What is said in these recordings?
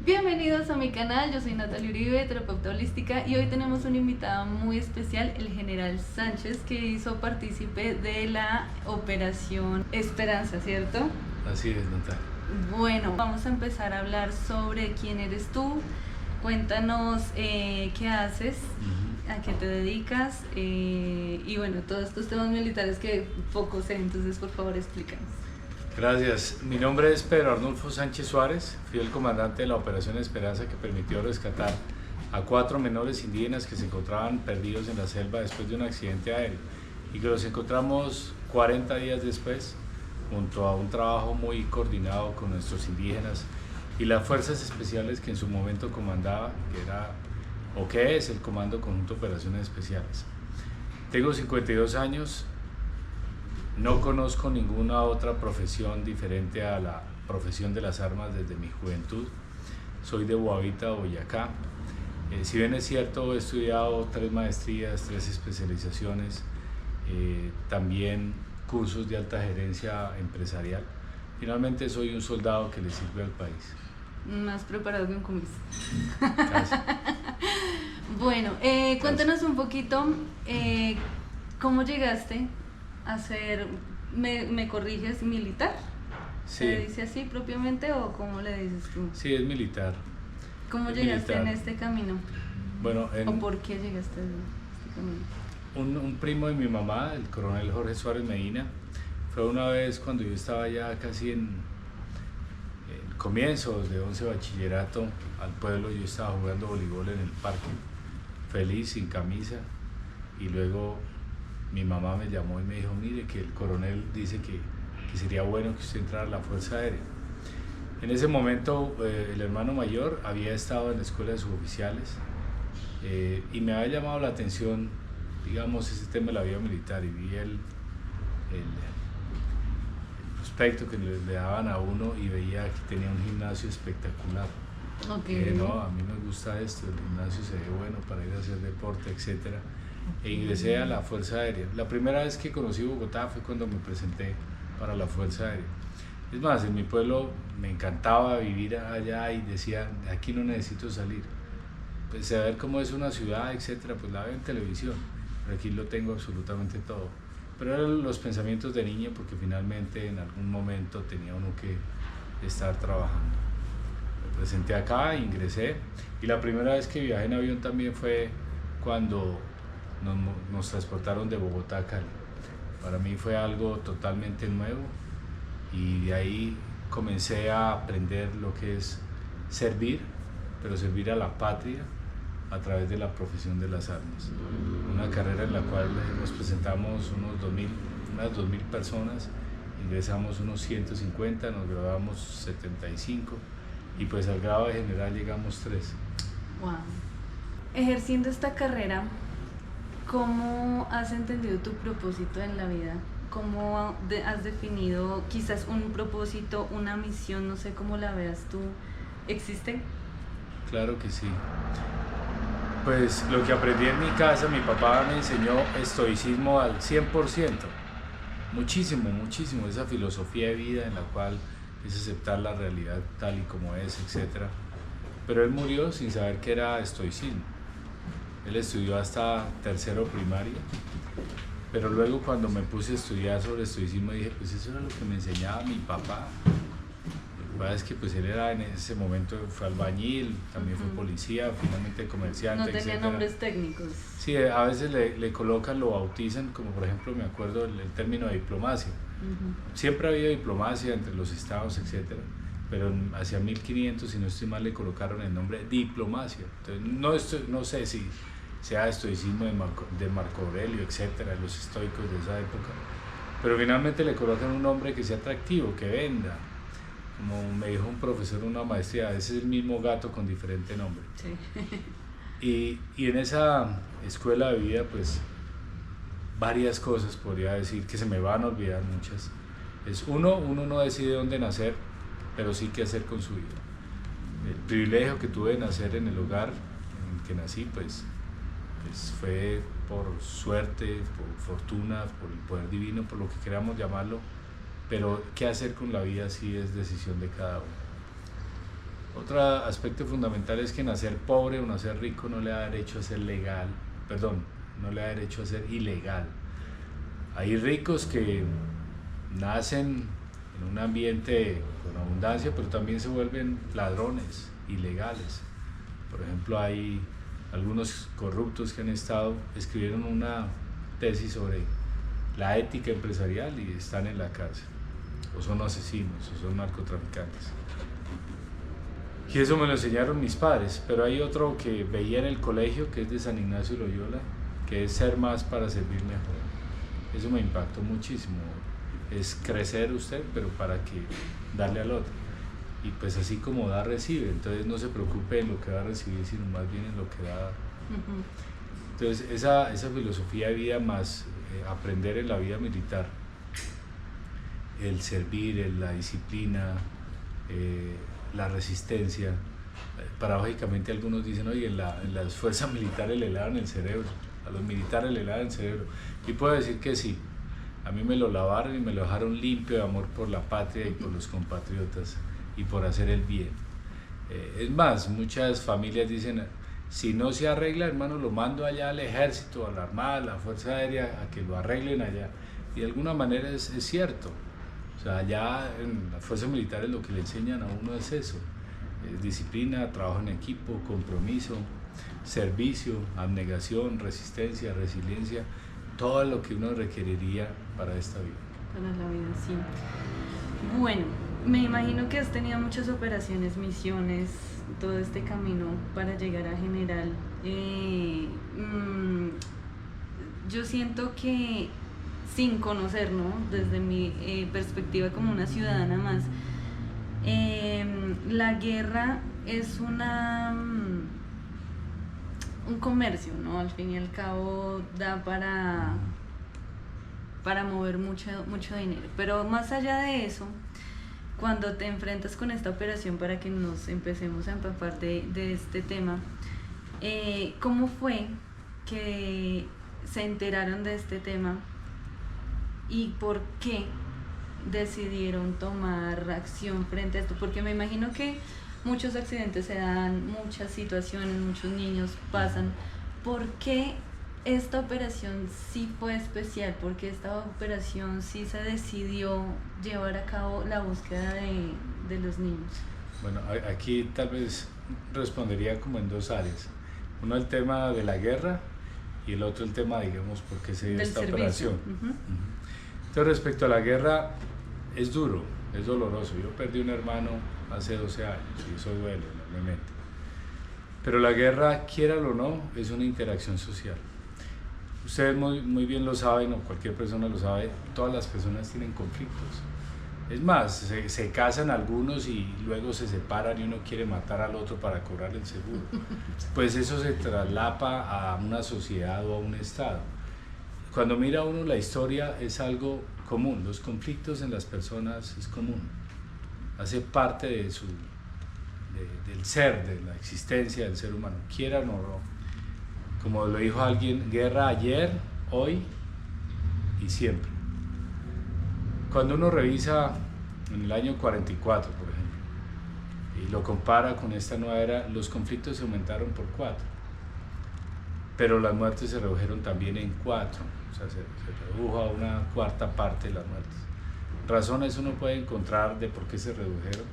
Bienvenidos a mi canal, yo soy Natalia Uribe, terapeuta holística, y hoy tenemos una invitada muy especial, el general Sánchez, que hizo partícipe de la Operación Esperanza, ¿cierto? Así es, Natalia. Bueno, vamos a empezar a hablar sobre quién eres tú. Cuéntanos qué haces, a qué te dedicas y bueno, todos estos temas militares que poco sé, entonces por favor explícanos. Gracias. Mi nombre es Pedro Arnulfo Sánchez Suárez. Fui el comandante de la Operación Esperanza que permitió rescatar a 4 menores indígenas que se encontraban perdidos en la selva después de un accidente aéreo y que los encontramos 40 días después junto a un trabajo muy coordinado con nuestros indígenas y las fuerzas especiales que en su momento comandaba, que era o que es el Comando Conjunto de Operaciones Especiales. Tengo 52 años. No conozco ninguna otra profesión diferente a la profesión de las armas desde mi juventud. Soy de Boavita, Boyacá. Si bien es cierto, he estudiado 3 maestrías, 3 especializaciones, también cursos de alta gerencia empresarial. Finalmente soy un soldado que le sirve al país. Más preparado que un comiso. Casi. Bueno, cuéntanos un poquito cómo llegaste a ser, me corriges, militar. Sí. ¿Se dice así propiamente o cómo le dices tú? Sí, es militar. ¿Cómo Es llegaste militar. en este camino? Bueno, ¿O por qué llegaste a este camino? un primo de mi mamá, el coronel Jorge Suárez Medina, fue una vez cuando yo estaba ya casi en comienzos de 11 bachillerato al pueblo. Yo estaba jugando voleibol en el parque, feliz, sin camisa, y luego mi mamá me llamó y me dijo: mire, que el coronel dice que sería bueno que usted entrara a la Fuerza Aérea. En ese momento el hermano mayor había estado en la escuela de suboficiales y me había llamado la atención, digamos, ese tema de la vida militar, y vi el prospecto que le daban a uno y veía que tenía un gimnasio espectacular. Okay. No, a mí me gusta esto, el gimnasio se ve bueno para ir a hacer deporte, etcétera. E ingresé a la Fuerza Aérea. La primera vez que conocí Bogotá fue cuando me presenté para la Fuerza Aérea. Es más, en mi pueblo me encantaba vivir allá y decía: aquí no necesito salir. Pues saber cómo es una ciudad, etcétera, pues la veo en televisión, pero aquí lo tengo absolutamente todo. Pero eran los pensamientos de niño, porque finalmente en algún momento tenía uno que estar trabajando. Me presenté acá, ingresé, y la primera vez que viajé en avión también fue cuando nos transportaron de Bogotá a Cali. Para mí fue algo totalmente nuevo y de ahí comencé a aprender lo que es servir, pero servir a la patria a través de la profesión de las armas. Una carrera en la cual nos presentamos unas 2.000 personas, ingresamos unos 150, nos graduamos 75 y pues al grado de general llegamos 3. Wow. Ejerciendo esta carrera, ¿cómo has entendido tu propósito en la vida? ¿Cómo has definido quizás un propósito, una misión? No sé cómo la veas tú. ¿Existe? Claro que sí. Pues lo que aprendí en mi casa, mi papá me enseñó estoicismo al 100%. Muchísimo, muchísimo. Esa filosofía de vida en la cual es aceptar la realidad tal y como es, etc. Pero él murió sin saber qué era estoicismo. Él estudió hasta tercero primaria, pero luego cuando me puse a estudiar sobre estoicismo dije: pues eso era lo que me enseñaba mi papá. Lo que pasa es que pues él era, en ese momento fue albañil, también fue policía, finalmente comerciante, no tenía etcétera. nombres técnicos. Sí, a veces le colocan, lo bautizan, como por ejemplo me acuerdo el término de diplomacia. Siempre había diplomacia entre los estados, etcétera, pero hacia 1500, si no estoy mal, le colocaron el nombre diplomacia. Entonces no sé si sea estoicismo de Marco Aurelio, etcétera, los estoicos de esa época, pero finalmente le colocan un nombre que sea atractivo, que venda. Como me dijo un profesor en una maestría, ese es el mismo gato con diferente nombre. Sí. Y en esa escuela de vida, pues varias cosas podría decir que se me van a olvidar, muchas. Es uno no decide dónde nacer, pero sí qué hacer con su vida. El privilegio que tuve de nacer en el hogar en el que nací, pues fue por suerte, por fortuna, por el poder divino, por lo que queramos llamarlo, pero qué hacer con la vida sí es decisión de cada uno. Otro aspecto fundamental es que nacer pobre o nacer rico no le da derecho a ser legal, perdón, no le da derecho a ser ilegal. Hay ricos que nacen en un ambiente con abundancia, pero también se vuelven ladrones, ilegales. Por ejemplo, hay algunos corruptos que escribieron una tesis sobre la ética empresarial y están en la cárcel, o son asesinos, o son narcotraficantes. Y eso me lo enseñaron mis padres, pero hay otro que veía en el colegio, que es de San Ignacio de Loyola, que es ser más para servir mejor. Eso me impactó muchísimo. Es crecer usted, pero para que darle al otro. Y pues así como da, recibe. Entonces no se preocupe en lo que va a recibir, sino más bien en lo que da. Entonces esa filosofía de vida más aprender en la vida militar, el servir, la disciplina, la resistencia. Paradójicamente algunos dicen, oye, en las fuerzas militares le lavan el cerebro, a los militares le lavan el cerebro. Y puedo decir que sí, a mí me lo lavaron y me lo dejaron limpio de amor por la patria y por los compatriotas y por hacer el bien. Es más, muchas familias dicen, si no se arregla, hermano, lo mando allá al ejército, a la armada, a la fuerza aérea, a que lo arreglen allá. Y de alguna manera es cierto. O sea, allá en las fuerzas militares lo que le enseñan a uno es eso, disciplina, trabajo en equipo, compromiso, servicio, abnegación, resistencia, resiliencia, todo lo que uno requeriría para esta vida. Para la vida, sí. Bueno, me imagino que has tenido muchas operaciones, misiones, todo este camino para llegar a general. Yo siento que sin conocer, ¿no? Desde mi perspectiva como una ciudadana más, la guerra es un comercio, ¿no? Al fin y al cabo da para mover mucho dinero. Pero más allá de eso, cuando te enfrentas con esta operación, para que nos empecemos a empapar de este tema, ¿cómo fue que se enteraron de este tema y por qué decidieron tomar acción frente a esto? Porque me imagino que muchos accidentes se dan, muchas situaciones, muchos niños pasan. ¿Por qué esta operación sí fue especial? ¿Por qué esta operación sí se decidió llevar a cabo la búsqueda de los niños? Bueno, aquí tal vez respondería como en dos áreas. Uno el tema de la guerra y el otro el tema, digamos, por qué se dio esta operación. Entonces, respecto a la guerra, es duro, es doloroso. Yo perdí un hermano hace 12 años y eso duele enormemente. Pero la guerra, quiéralo o no, es una interacción social. Ustedes muy bien lo saben, o cualquier persona lo sabe, todas las personas tienen conflictos. Es más, se casan algunos y luego se separan y uno quiere matar al otro para cobrar el seguro. Pues eso se traslapa a una sociedad o a un estado. Cuando mira uno la historia es algo común, los conflictos en las personas es común, hace parte del ser, de la existencia del ser humano, quieran o no. Como lo dijo alguien, guerra ayer, hoy y siempre. Cuando uno revisa en el año 44, por ejemplo, y lo compara con esta nueva era, los conflictos se aumentaron por 4, pero las muertes se redujeron también en 4, o sea, se redujo a una cuarta parte de las muertes. Razones uno puede encontrar de por qué se redujeron,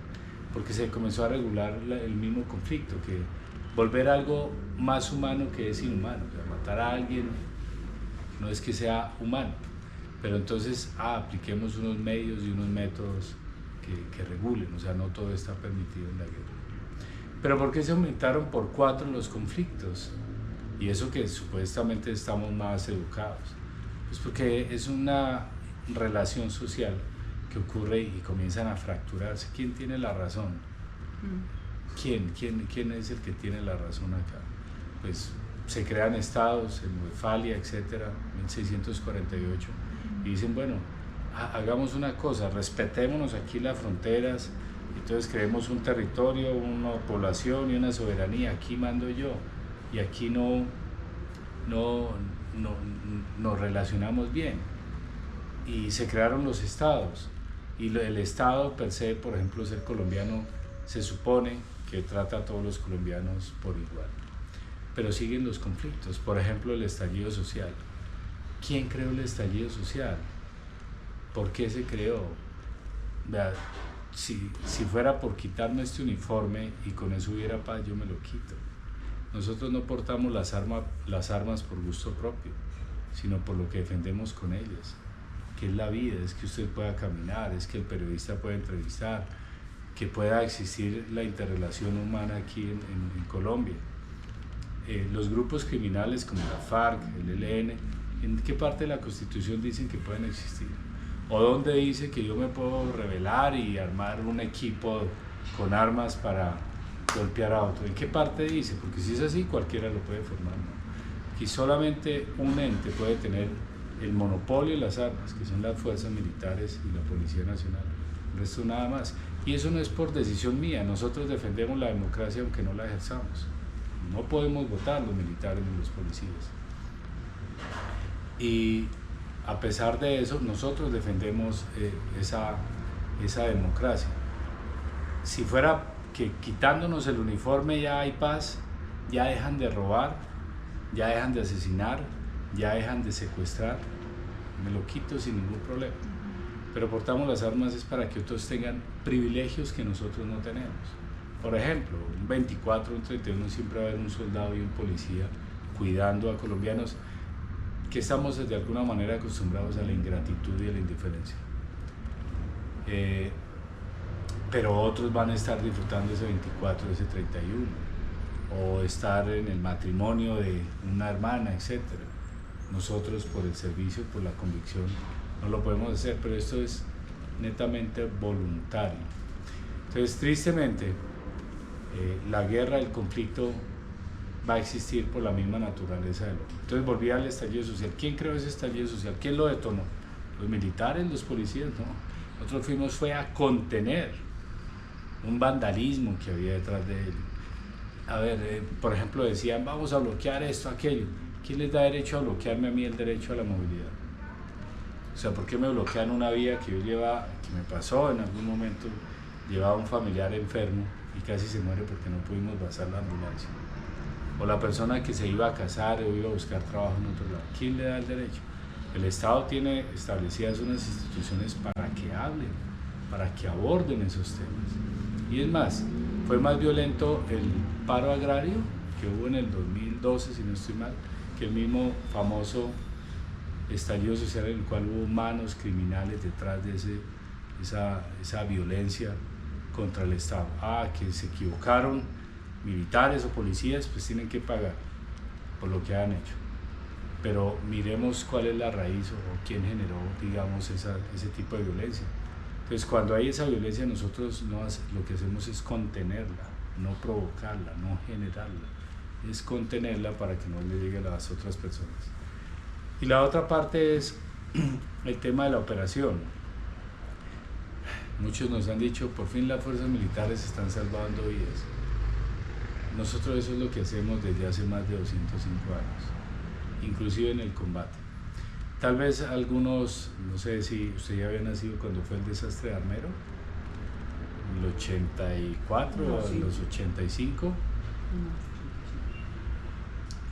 porque se comenzó a regular el mismo conflicto, que volver a algo más humano que es inhumano. O sea, matar a alguien no es que sea humano, pero entonces apliquemos unos medios y unos métodos que regulen, o sea, no todo está permitido en la guerra. Pero ¿por qué se aumentaron por 4 los conflictos? Y eso que supuestamente estamos más educados. Pues porque es una relación social que ocurre y comienzan a fracturarse. ¿Quién tiene la razón? ¿Quién es el que tiene la razón acá? Pues se crean estados en Westfalia, etcétera, 1648, y dicen, bueno, hagamos una cosa, respetémonos aquí las fronteras, entonces creemos un territorio, una población y una soberanía, aquí mando yo, y aquí nos relacionamos bien. Y se crearon los estados, y el estado per se, por ejemplo, ser colombiano, se supone que trata a todos los colombianos por igual. Pero siguen los conflictos, por ejemplo el estallido social. ¿Quién creó el estallido social? ¿Por qué se creó? Vea, si fuera por quitarme este uniforme y con eso hubiera paz, yo me lo quito. Nosotros no portamos las armas por gusto propio, sino por lo que defendemos con ellas, que es la vida, es que usted pueda caminar, es que el periodista pueda entrevistar, que pueda existir la interrelación humana aquí en Colombia. Los grupos criminales como la FARC, el ELN, ¿en qué parte de la Constitución dicen que pueden existir? ¿O dónde dice que yo me puedo rebelar y armar un equipo con armas para golpear a otro? ¿En qué parte dice? Porque si es así, cualquiera lo puede formar, ¿no? Aquí solamente un ente puede tener el monopolio de las armas, que son las fuerzas militares y la Policía Nacional. El resto nada más. Y eso no es por decisión mía. Nosotros defendemos la democracia aunque no la ejerzamos. No podemos votar los militares ni los policías. Y a pesar de eso, nosotros defendemos esa democracia. Si fuera que quitándonos el uniforme ya hay paz, ya dejan de robar, ya dejan de asesinar, ya dejan de secuestrar, me lo quito sin ningún problema. Pero portamos las armas es para que otros tengan privilegios que nosotros no tenemos. Por ejemplo, un 24, un 31 siempre va a haber un soldado y un policía cuidando a colombianos que estamos de alguna manera acostumbrados a la ingratitud y a la indiferencia. Pero otros van a estar disfrutando ese 24, ese 31, o estar en el matrimonio de una hermana, etc. Nosotros por el servicio, por la convicción, no lo podemos hacer, pero esto es netamente voluntario. Entonces, tristemente, la guerra, el conflicto va a existir por la misma naturaleza del hombre. Entonces volví al estallido social. ¿Quién creó ese estallido social? ¿Quién lo detonó? ¿Los militares, los policías? No. Nosotros fue a contener un vandalismo que había detrás de él. A ver, por ejemplo, decían, vamos a bloquear esto, aquello. ¿Quién les da derecho a bloquearme a mí el derecho a la movilidad? O sea, ¿por qué me bloquean una vía que yo llevaba, que me pasó en algún momento, llevaba a un familiar enfermo y casi se muere porque no pudimos pasar la ambulancia? O la persona que se iba a casar o iba a buscar trabajo en otro lado. ¿Quién le da el derecho? El Estado tiene establecidas unas instituciones para que hablen, para que aborden esos temas. Y es más, fue más violento el paro agrario que hubo en el 2012, si no estoy mal, que el mismo famoso estallido social en el cual hubo manos criminales detrás de esa violencia contra el Estado. Que se equivocaron militares o policías, pues tienen que pagar por lo que han hecho. Pero miremos cuál es la raíz o quién generó, digamos, ese tipo de violencia. Entonces, cuando hay esa violencia, nosotros lo que hacemos es contenerla, no provocarla, no generarla. Es contenerla para que no le llegue a las otras personas. Y la otra parte es el tema de la operación. Muchos nos han dicho, por fin las fuerzas militares están salvando vidas. Nosotros eso es lo que hacemos desde hace más de 205 años, inclusive en el combate. Tal vez algunos, no sé si usted ya había nacido cuando fue el desastre de Armero, en el 84 o en los 85.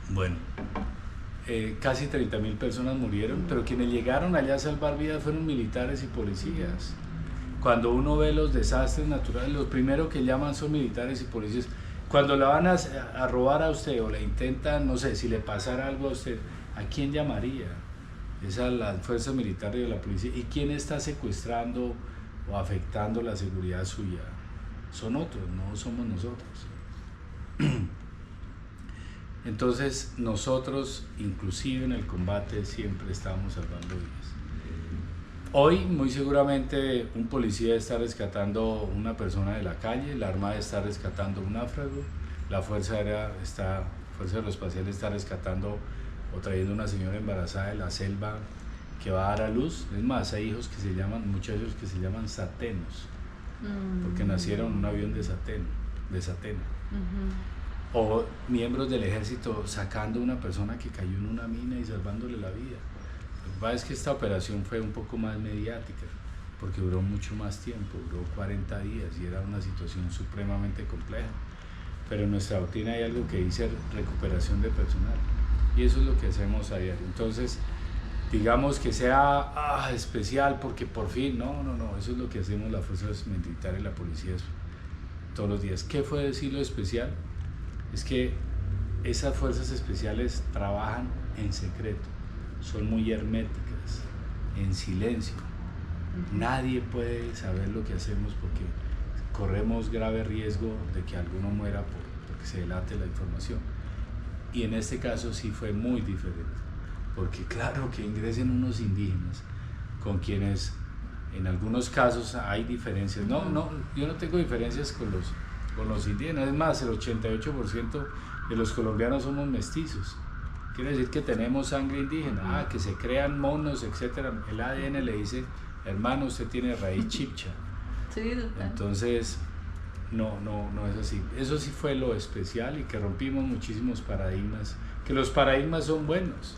Bueno, casi 30.000 personas murieron, pero quienes llegaron allá a salvar vidas fueron militares y policías. Cuando uno ve los desastres naturales, los primeros que llaman son militares y policías. Cuando la van a robar a usted o le intentan, no sé, si le pasara algo a usted, ¿a quién llamaría? Es a las fuerzas militares y a la policía. ¿Y quién está secuestrando o afectando la seguridad suya? Son otros, no somos nosotros. Entonces nosotros, inclusive en el combate, siempre estamos salvando vidas. Hoy muy seguramente un policía está rescatando una persona de la calle, la Armada está rescatando un náufrago, la Fuerza Aeroespacial está rescatando o trayendo una señora embarazada de la selva que va a dar a luz. Es más, hay muchachos que se llaman satenos, porque nacieron en un avión de sateno. O miembros del ejército sacando a una persona que cayó en una mina y salvándole la vida. Lo que pasa es que esta operación fue un poco más mediática, porque duró mucho más tiempo, duró 40 días y era una situación supremamente compleja. Pero en nuestra rutina hay algo que dice recuperación de personal y eso es lo que hacemos a diario. Entonces, digamos que sea especial porque por fin, no, eso es lo que hacemos las fuerzas militares y la policía todos los días. ¿Qué fue decir lo especial? Es que esas fuerzas especiales trabajan en secreto, son muy herméticas, en silencio. Nadie puede saber lo que hacemos porque corremos grave riesgo de que alguno muera porque se delate la información. Y en este caso sí fue muy diferente, porque claro que ingresen unos indígenas con quienes en algunos casos hay diferencias. Yo no tengo diferencias con los indígenas, es más, el 88% de los colombianos somos mestizos. Quiere decir que tenemos sangre indígena, que se crean monos, etc. El ADN le dice, hermano, usted tiene raíz chibcha. Sí, entonces, no es así. Eso sí fue lo especial y que rompimos muchísimos paradigmas, que los paradigmas son buenos.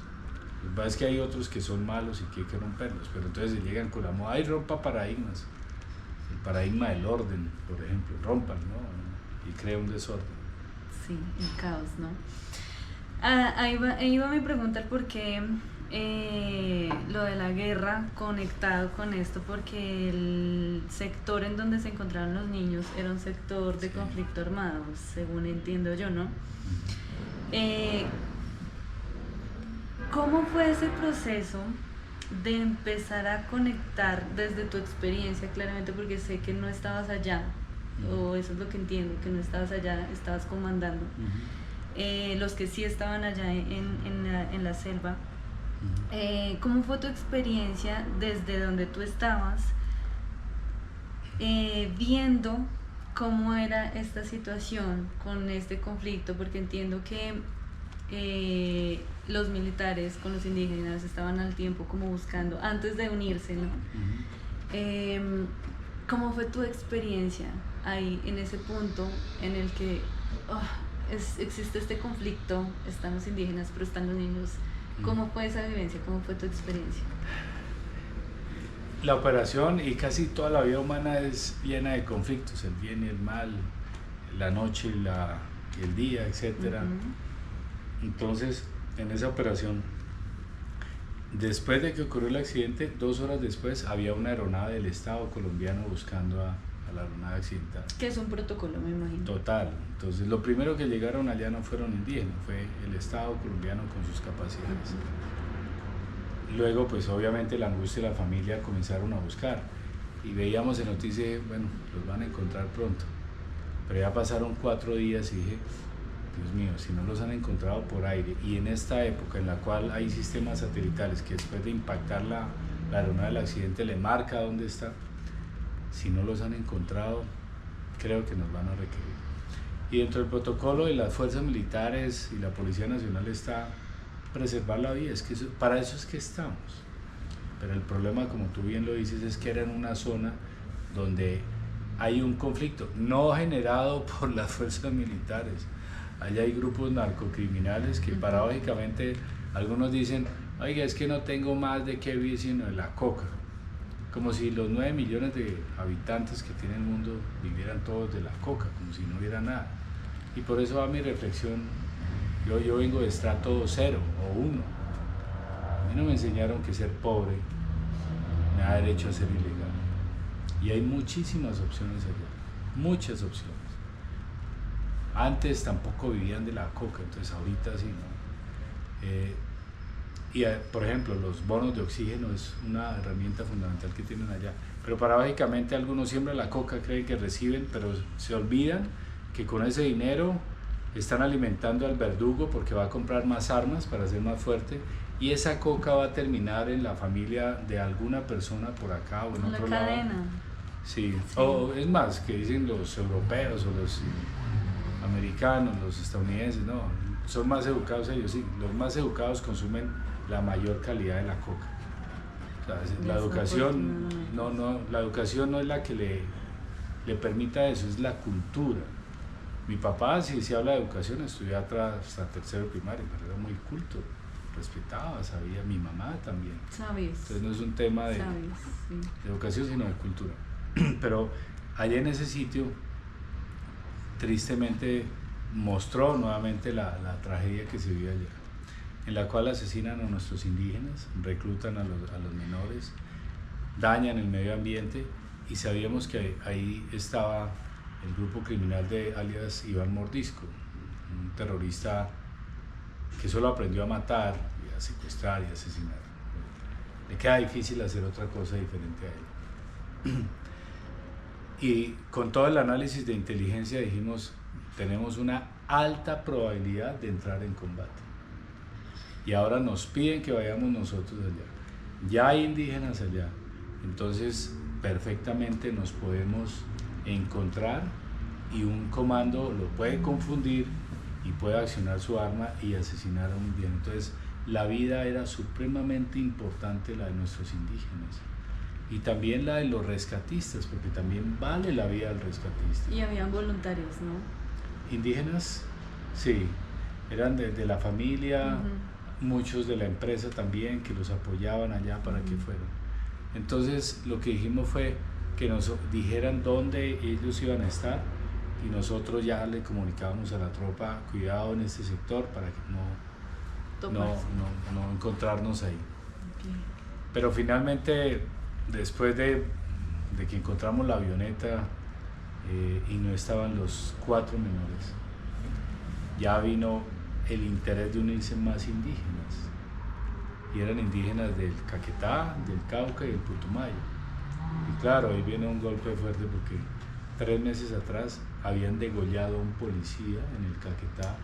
Lo que pasa es que hay otros que son malos y que hay que romperlos, pero entonces se llegan con la moda, ¡ay, rompa paradigmas! El paradigma del orden, por ejemplo, rompan, ¿no? Y crea un desorden. Sí, el caos, ¿no? Ahí iba mi pregunta, ¿por qué lo de la guerra conectado con esto? Porque el sector en donde se encontraron los niños era un sector de conflicto armado, según entiendo yo, ¿no? ¿Cómo fue ese proceso de empezar a conectar desde tu experiencia, claramente porque sé que no estabas allá, o eso es lo que entiendo, que no estabas allá, estabas comandando, los que sí estaban allá en la selva, ¿cómo fue tu experiencia desde donde tú estabas, viendo cómo era esta situación con este conflicto? Porque entiendo que los militares con los indígenas estaban al tiempo como buscando, antes de unirse, ¿no? ¿Cómo fue tu experiencia ahí, en ese punto en el que existe este conflicto, están los indígenas, pero están los niños? ¿Cómo fue esa vivencia? ¿Cómo fue tu experiencia? La operación y casi toda la vida humana es llena de conflictos, el bien y el mal, la noche y el día, etc. Entonces, en esa operación, después de que ocurrió el accidente, 2 horas después había una aeronave del Estado colombiano buscando a la aeronave accidentada. Que es un protocolo, me imagino. Total. Entonces, lo primero que llegaron allá no fueron indígenas, fue el Estado colombiano con sus capacidades. Luego, pues obviamente la angustia de la familia comenzaron a buscar y veíamos en noticias, bueno, los van a encontrar pronto. Pero ya pasaron 4 días y dije, Dios mío, si no los han encontrado por aire y en esta época en la cual hay sistemas satelitales que después de impactar la aeronave del accidente le marca dónde está, si no los han encontrado, creo que nos van a requerir. Y dentro del protocolo de las fuerzas militares y la Policía Nacional está preservar la vida, es que para eso es que estamos. Pero el problema, como tú bien lo dices, es que era en una zona donde hay un conflicto, no generado por las fuerzas militares. Allá hay grupos narcocriminales que paradójicamente algunos dicen, oiga, es que no tengo más de qué vivir sino de la coca. Como si los 9 millones de habitantes que tiene el mundo vivieran todos de la coca, como si no hubiera nada. Y por eso va mi reflexión, yo vengo de estrato 0 o 1. A mí no me enseñaron que ser pobre me da derecho a ser ilegal. Y hay muchísimas opciones allá, muchas opciones. Antes tampoco vivían de la coca, entonces ahorita sí, ¿no? Por ejemplo, los bonos de oxígeno es una herramienta fundamental que tienen allá. Pero paradójicamente algunos siembran la coca, creen que reciben, pero se olvidan que con ese dinero están alimentando al verdugo porque va a comprar más armas para ser más fuerte y esa coca va a terminar en la familia de alguna persona por acá o en otro lado. La cadena. Sí, o es más, que dicen los europeos o los americanos, los estadounidenses, no, son más educados ellos, sí, los más educados consumen la mayor calidad de la coca. O sea, la educación no es la que le permita eso, es la cultura. Mi papá, si se habla de educación, estudió hasta 3º primaria, pero era muy culto. respetaba, sabía, mi mamá también. Sabes. Entonces no es un tema de, Sabes, sí. de educación, sino de cultura. Pero allá en ese sitio, tristemente, mostró nuevamente la tragedia que se vive allá, en la cual asesinan a nuestros indígenas, reclutan a los menores, dañan el medio ambiente, y sabíamos que ahí estaba el grupo criminal de alias Iván Mordisco, un terrorista que solo aprendió a matar y a secuestrar y asesinar. Le queda difícil hacer otra cosa diferente a él. Y con todo el análisis de inteligencia dijimos, tenemos una alta probabilidad de entrar en combate. Y ahora nos piden que vayamos nosotros allá. Ya hay indígenas allá, entonces perfectamente nos podemos encontrar y un comando lo puede confundir y puede accionar su arma y asesinar a un indígena. Entonces la vida era supremamente importante, la de nuestros indígenas, y también la de los rescatistas, porque también vale la vida del rescatista. Y habían voluntarios, ¿no? Indígenas, sí, eran de la familia, muchos de la empresa también que los apoyaban allá para que fueran. Entonces lo que dijimos fue que nos dijeran dónde ellos iban a estar, y nosotros ya le comunicábamos a la tropa, cuidado en este sector para que no encontrarnos ahí. Okay. Pero finalmente, después de que encontramos la avioneta y no estaban los 4 menores, ya vino el interés de unirse más indígenas, y eran indígenas del Caquetá, del Cauca y del Putumayo. Y claro, ahí viene un golpe fuerte, porque 3 meses atrás habían degollado a un policía en el Caquetá,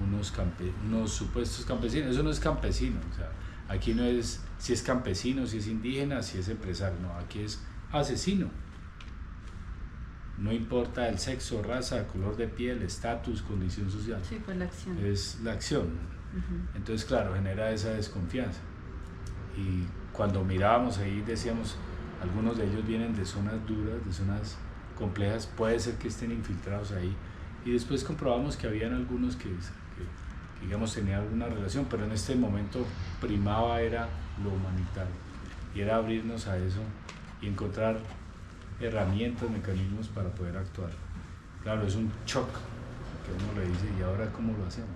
unos supuestos campesinos. Eso no es campesino, o sea, aquí no es si es campesino, si es indígena, si es empresario, no, aquí es asesino. No importa el sexo, raza, color de piel, estatus, condición social. Sí, pues la acción. Es la acción. Entonces, claro, genera esa desconfianza. Y cuando mirábamos ahí decíamos, algunos de ellos vienen de zonas duras, de zonas complejas, puede ser que estén infiltrados ahí. Y después comprobamos que habían algunos que digamos tenían alguna relación, pero en este momento primaba era lo humanitario, y era abrirnos a eso y encontrar herramientas, mecanismos para poder actuar. Claro, es un shock que uno le dice, ¿y ahora cómo lo hacemos?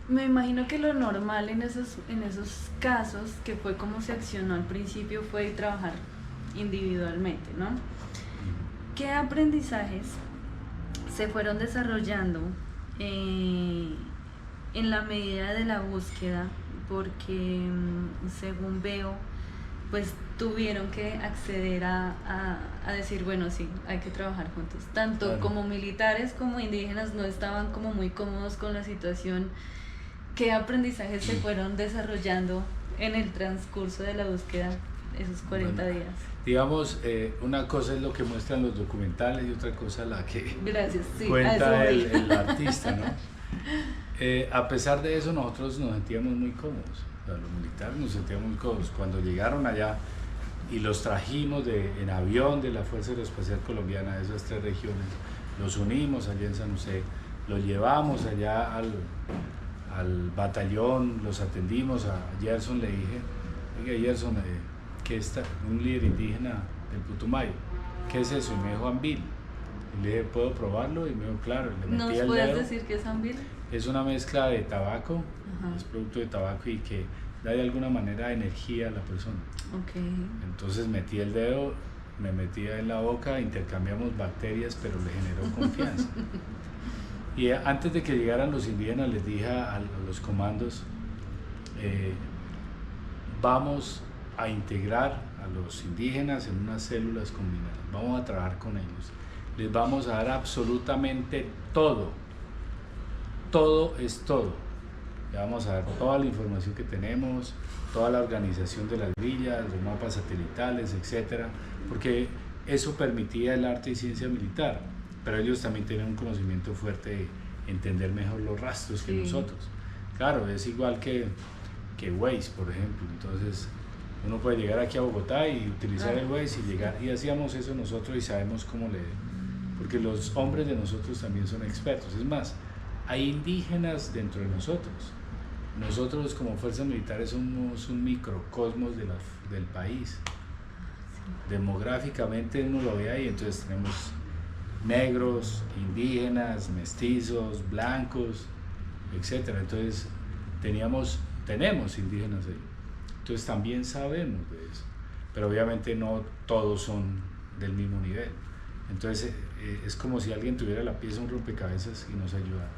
Me imagino que lo normal en esos casos, que fue como se accionó al principio, fue trabajar individualmente, ¿no? ¿Qué aprendizajes se fueron desarrollando en la medida de la búsqueda? Porque según veo, pues tuvieron que acceder a decir, bueno, sí, hay que trabajar juntos. Tanto claro, como militares como indígenas no estaban como muy cómodos con la situación. ¿Qué aprendizajes se fueron desarrollando en el transcurso de la búsqueda esos 40 días? Digamos, una cosa es lo que muestran los documentales y otra cosa la que sí, cuenta el artista, ¿no? A pesar de eso, nosotros nos sentíamos muy cómodos. O sea, los militares nos sentíamos muy cómodos. Cuando llegaron allá y los trajimos en avión de la Fuerza Aeroespacial Colombiana a esas 3 regiones, los unimos allá en San José, los llevamos allá al batallón, los atendimos. A Gerson le dije, oiga Gerson, ¿qué está? Un líder indígena del Putumayo, ¿qué es eso? Y me dijo ambil. Y le dije, ¿puedo probarlo? Y me dijo, claro. Le metí ¿Nos puedes decir qué es ambil? Es una mezcla de tabaco, es producto de tabaco, y que da de alguna manera energía a la persona. Okay. Entonces metí el dedo, me metía en la boca, intercambiamos bacterias, pero le generó confianza. Y antes de que llegaran los indígenas les dije a los comandos, vamos a integrar a los indígenas en unas células combinadas, vamos a trabajar con ellos, les vamos a dar absolutamente todo, todo es todo, le vamos a dar toda la información que tenemos, toda la organización de las villas, los mapas satelitales, etcétera, porque eso permitía el arte y ciencia militar, pero ellos también tienen un conocimiento fuerte de entender mejor los rastros que nosotros. Claro, es igual que Waze, por ejemplo. Entonces uno puede llegar aquí a Bogotá y utilizar el Waze y llegar, y hacíamos eso nosotros y sabemos cómo porque los hombres de nosotros también son expertos. Es más, hay indígenas dentro de nosotros. Nosotros como fuerzas militares somos un microcosmos del país. Demográficamente uno lo ve ahí, entonces tenemos negros, indígenas, mestizos, blancos, etcétera. Entonces tenemos indígenas ahí. Entonces también sabemos de eso, pero obviamente no todos son del mismo nivel. Entonces es como si alguien tuviera la pieza, un rompecabezas y nos ayudara.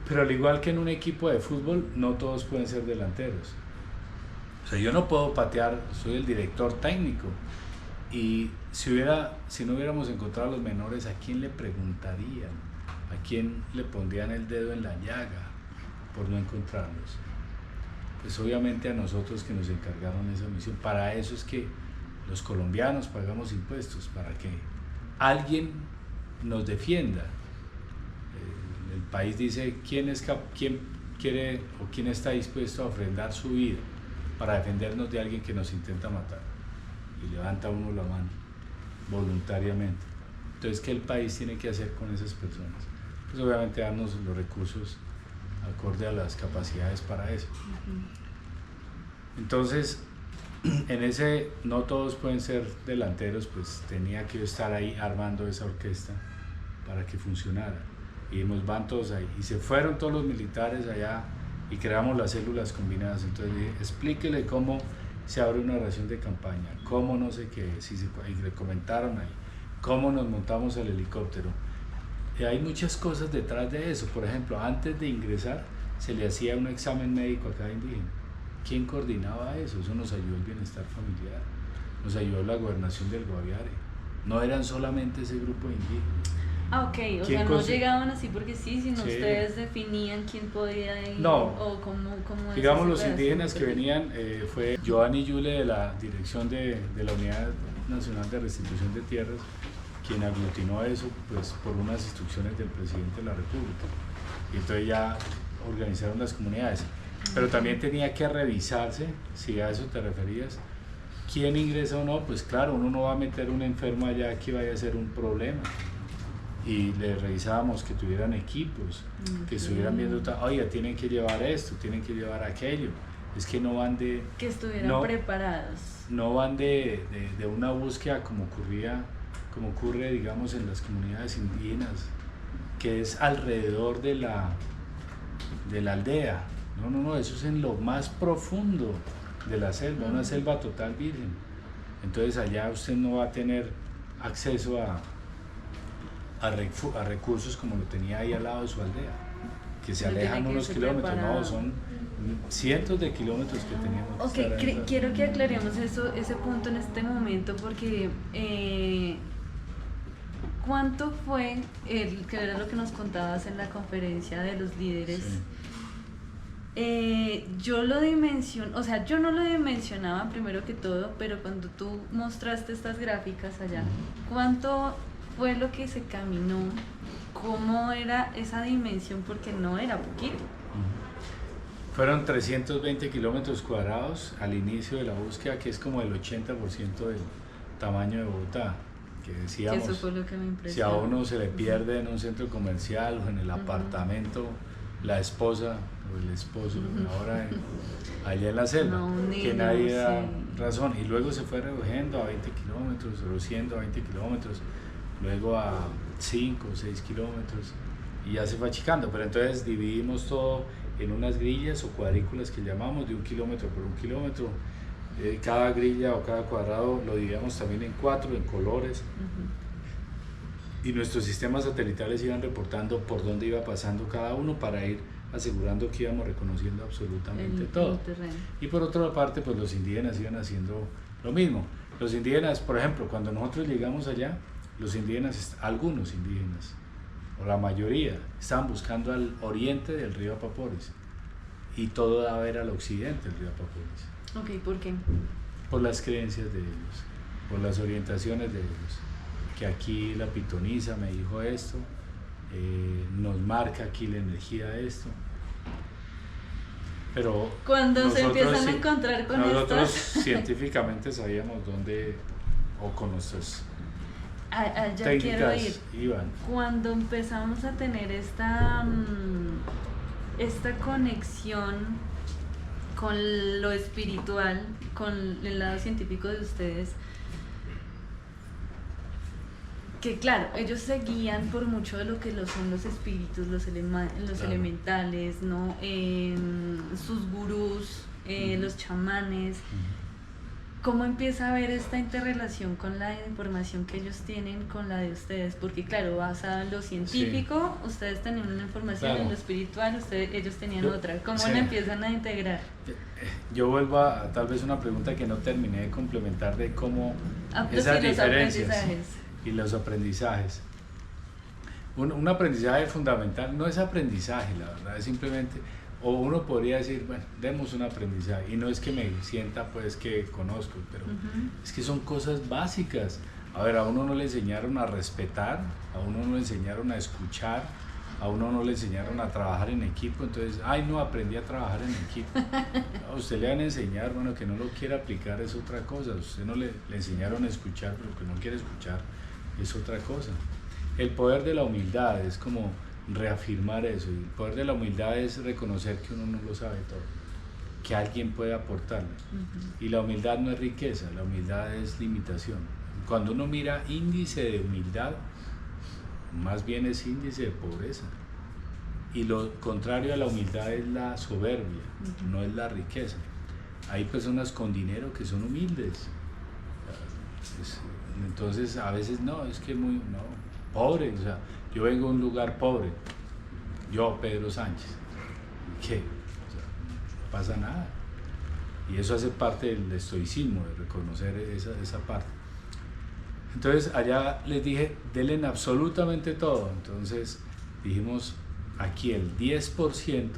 Pero al igual que en un equipo de fútbol, no todos pueden ser delanteros. O sea, yo no puedo patear, soy el director técnico. Y si no hubiéramos encontrado a los menores, ¿a quién le preguntarían? ¿A quién le pondrían el dedo en la llaga por no encontrarlos? Pues obviamente a nosotros que nos encargaron esa misión. Para eso es que los colombianos pagamos impuestos, para que alguien nos defienda. El país dice quién quiere o quién está dispuesto a ofrendar su vida para defendernos de alguien que nos intenta matar, y levanta uno la mano voluntariamente. Entonces, ¿qué el país tiene que hacer con esas personas? Pues obviamente darnos los recursos acorde a las capacidades para eso. Entonces, en ese no todos pueden ser delanteros, pues tenía que estar ahí armando esa orquesta para que funcionara. Y dijimos, van todos ahí. Y se fueron todos los militares allá y creamos las células combinadas. Entonces dije, explíquele cómo se abre una oración de campaña, cómo no sé qué, y le comentaron ahí, cómo nos montamos al helicóptero. Y hay muchas cosas detrás de eso. Por ejemplo, antes de ingresar se le hacía un examen médico a cada indígena. ¿Quién coordinaba eso? Eso nos ayudó el bienestar familiar, nos ayudó la gobernación del Guaviare. No eran solamente ese grupo de indígenas. Ah, ok, o sea, no llegaban así porque sí, sino sí, ustedes definían quién podía ir. No, o cómo digamos, los indígenas que venían fue Giovanni Yule de la Dirección de la Unidad Nacional de Restitución de Tierras, quien aglutinó eso pues por unas instrucciones del presidente de la República, y entonces ya organizaron las comunidades. Pero también tenía que revisarse, si a eso te referías, quién ingresa o no. Pues claro, uno no va a meter un enfermo allá que vaya a ser un problema. Y le revisábamos que tuvieran equipos, que estuvieran viendo, oye, tienen que llevar esto, tienen que llevar aquello. Es que no van de... Que estuvieran preparados. No van de una búsqueda como ocurre, digamos, en las comunidades indígenas, que es alrededor de la aldea. No, eso es en lo más profundo de la selva, una selva total virgen. Entonces allá usted no va a tener acceso a recursos como lo tenía ahí al lado de su aldea, que se alejan unos kilómetros, no, son cientos de kilómetros que teníamos. Ok, quiero que aclaremos ese punto en este momento, porque ¿cuánto fue, que era lo que nos contabas en la conferencia de los líderes? Sí. Yo lo dimensiono, o sea, yo no lo dimensionaba primero que todo, pero cuando tú mostraste estas gráficas allá, ¿cuánto fue lo que se caminó? ¿Cómo era esa dimensión? Porque no era poquito. Fueron 320 kilómetros cuadrados al inicio de la búsqueda, que es como el 80% del tamaño de Bogotá. Que decíamos, eso fue lo que me impresionó. Si a uno se le pierde en un centro comercial o en el apartamento, la esposa o el esposo, ahora allá en la selva, que nadie da razón. Y luego se fue reduciendo a 20 kilómetros, reduciendo a 20 kilómetros, luego a 5 o 6 kilómetros, y ya se fue achicando. Pero entonces dividimos todo en unas grillas o cuadrículas que llamamos de 1 kilómetro por 1 kilómetro. Cada grilla o cada cuadrado lo dividíamos también en 4, en colores. Y nuestros sistemas satelitales iban reportando por dónde iba pasando cada uno para ir asegurando que íbamos reconociendo absolutamente todo. Y por otra parte, pues los indígenas iban haciendo lo mismo. Los indígenas, por ejemplo, cuando nosotros llegamos allá, los indígenas, algunos indígenas, o la mayoría, estaban buscando al oriente del río Apapores, y todo daba a ver al occidente del río Apapores. Ok, ¿por qué? Por las creencias de ellos, por las orientaciones de ellos, que aquí la pitonisa me dijo esto, nos marca aquí la energía de esto. Pero cuando se empiezan a encontrar con nosotros científicamente sabíamos dónde, o con nuestros Ya técnicas quiero ir. iban. Cuando empezamos a tener esta conexión con lo espiritual, con el lado científico de ustedes, que claro, ellos se guían por mucho de lo que son los espíritus, los claro. Elementales, ¿no? Sus gurús, los chamanes. ¿Cómo empieza a haber esta interrelación con la información que ellos tienen con la de ustedes? Porque claro, basado en lo científico, sí. Ustedes tenían una información, claro. En lo espiritual, ellos tenían otra. ¿Cómo sí. La empiezan a integrar? Yo vuelvo a tal vez una pregunta que no terminé de complementar de cómo esas diferencias y los aprendizajes. Un aprendizaje fundamental no es aprendizaje, la verdad, es simplemente... O uno podría decir, bueno, demos un aprendizaje, y no es que me sienta pues que conozco, pero es que son cosas básicas. A ver, a uno no le enseñaron a respetar, a uno no le enseñaron a escuchar, a uno no le enseñaron a trabajar en equipo, entonces, ay no, aprendí a trabajar en equipo. A usted le van a enseñar, bueno, que no lo quiere aplicar es otra cosa, a usted no le enseñaron a escuchar, pero que no quiere escuchar es otra cosa. El poder de la humildad es como reafirmar eso, y el poder de la humildad es reconocer que uno no lo sabe todo, que alguien puede aportarle, y la humildad no es riqueza, la humildad es limitación. Cuando uno mira índice de humildad, más bien es índice de pobreza, y lo contrario a la humildad es la soberbia, no es la riqueza. Hay personas con dinero que son humildes, entonces a veces no, es que muy, no, pobre, o sea, yo vengo de un lugar pobre, yo, Pedro Sánchez, ¿qué? O sea, no pasa nada. Y eso hace parte del estoicismo, de reconocer esa parte. Entonces allá les dije, denle absolutamente todo. Entonces dijimos, aquí el 10%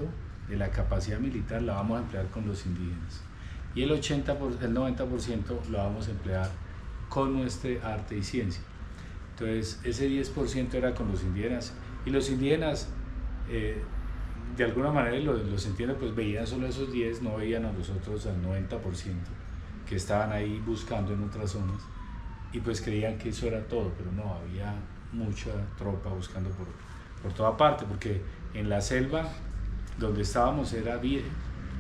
de la capacidad militar la vamos a emplear con los indígenas. Y el 90% lo vamos a emplear con nuestra arte y ciencia. Entonces ese 10% era con los indígenas, y los indígenas de alguna manera los entiendo, pues veían solo esos 10, no veían a los otros al 90% que estaban ahí buscando en otras zonas, y pues creían que eso era todo, pero no, había mucha tropa buscando por toda parte, porque en la selva donde estábamos era bien,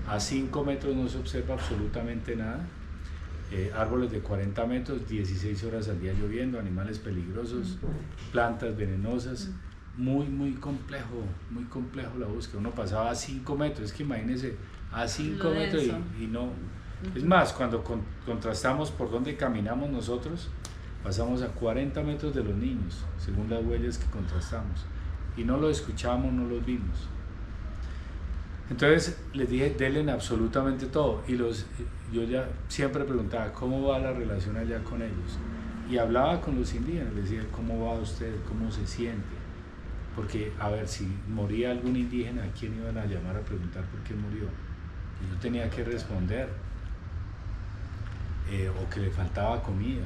a 5 metros no se observa absolutamente nada. Árboles de 40 metros, 16 horas al día lloviendo, animales peligrosos, plantas venenosas, muy complejo la búsqueda. Uno pasaba a 5 metros, es que imagínense, a 5 metros y no. Es más, cuando contrastamos por donde caminamos nosotros, pasamos a 40 metros de los niños, según las huellas que contrastamos, y no los escuchamos, no los vimos. Entonces les dije, denle absolutamente todo, y yo ya siempre preguntaba, ¿cómo va la relación allá con ellos? Y hablaba con los indígenas, les decía, ¿cómo va usted? ¿Cómo se siente? Porque, a ver, si moría algún indígena, ¿a quién iban a llamar a preguntar por qué murió? Y yo tenía que responder, o que le faltaba comida.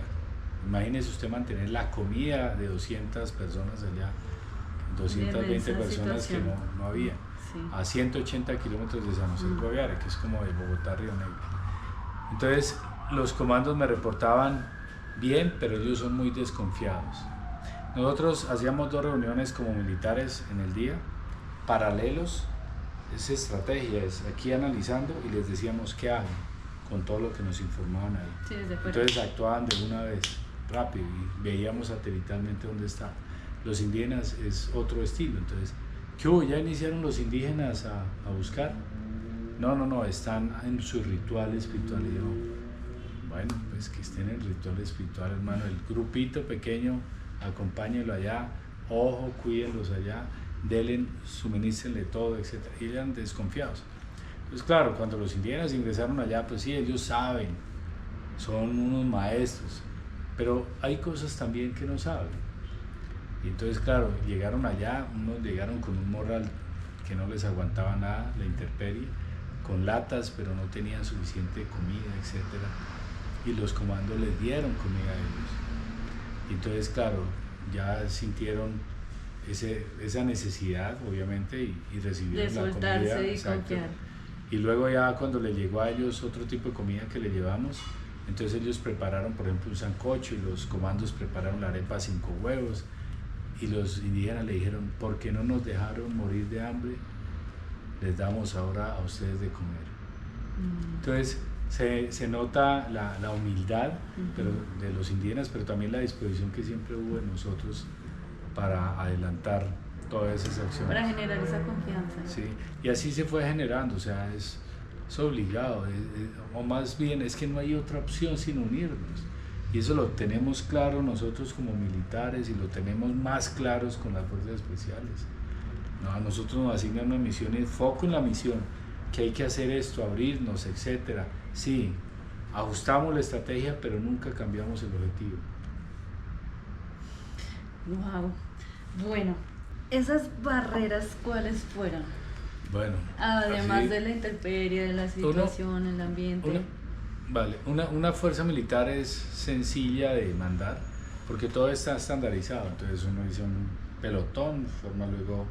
Imagínese usted mantener la comida de 200 personas allá, 220 personas que no había. Sí. A 180 kilómetros de San José del Guaviare, que es como de Bogotá a Río Negro. Entonces los comandos me reportaban bien, pero ellos son muy desconfiados. Nosotros hacíamos 2 reuniones como militares en el día, paralelos. Esa estrategia es aquí analizando y les decíamos qué hagan con todo lo que nos informaban ahí. Sí, entonces actuaban de una vez, rápido, y veíamos satelitalmente dónde estaban. Los indígenas es otro estilo, entonces ¿qué hubo? ¿Ya iniciaron los indígenas a buscar? No, están en su ritual espiritual. Y yo, bueno, pues que estén en el ritual espiritual, hermano. El grupito pequeño, acompáñenlo allá, ojo, cuídenlos allá, denle, suministrenle todo, etc. Y eran desconfiados. Entonces, claro, cuando los indígenas ingresaron allá, pues sí, ellos saben, son unos maestros, pero hay cosas también que no saben. Y entonces, claro, llegaron allá, unos llegaron con un morral que no les aguantaba nada, la intemperie, con latas, pero no tenían suficiente comida, etc. Y los comandos les dieron comida a ellos. Y entonces, claro, ya sintieron esa necesidad, obviamente, y recibieron la comida. Y confiar. Y luego ya cuando le llegó a ellos otro tipo de comida que le llevamos, Entonces ellos prepararon, por ejemplo, un sancocho y los comandos prepararon la arepa 5 huevos y los indígenas le dijeron, ¿por qué no nos dejaron morir de hambre? Les damos ahora a ustedes de comer. Entonces se nota la humildad pero, de los indígenas, pero también la disposición que siempre hubo en nosotros para adelantar todas esas acciones. Para generar esa confianza. Sí, y así se fue generando, o sea, es obligado, o más bien es que no hay otra opción sin unirnos. Y eso lo tenemos claro nosotros como militares y lo tenemos más claros con las fuerzas especiales. No, a nosotros nos asignan una misión y foco en la misión, que hay que hacer esto, abrirnos, etcétera. Sí, ajustamos la estrategia, pero nunca cambiamos el objetivo. Wow. Bueno, esas barreras, ¿cuáles fueron? Bueno, además así, de la intemperie, de la situación, el ambiente. Una fuerza militar es sencilla de mandar porque todo está estandarizado. Entonces uno dice un pelotón, forma luego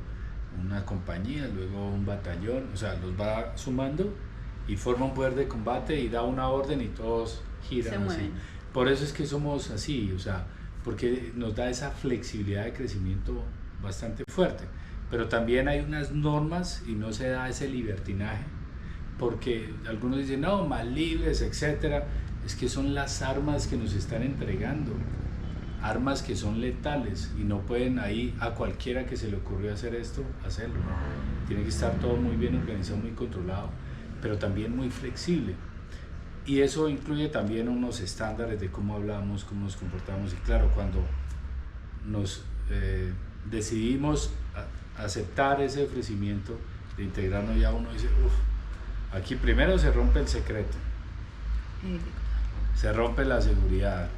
una compañía, luego un batallón, o sea, los va sumando y forma un poder de combate y da una orden y todos giran así. Por eso es que somos así, o sea, porque nos da esa flexibilidad de crecimiento bastante fuerte. Pero también hay unas normas y no se da ese libertinaje, porque algunos dicen, no, más libres, etcétera. Es que son las armas que nos están entregando, armas que son letales y no pueden ahí a cualquiera que se le ocurrió hacer esto, hacerlo, ¿no? Tiene que estar todo muy bien organizado, muy controlado, pero también muy flexible. Y eso incluye también unos estándares de cómo hablamos, cómo nos comportamos. Y claro, cuando nos decidimos aceptar ese ofrecimiento de integrarnos, ya uno dice, uff, aquí primero se rompe el secreto, se rompe la seguridad,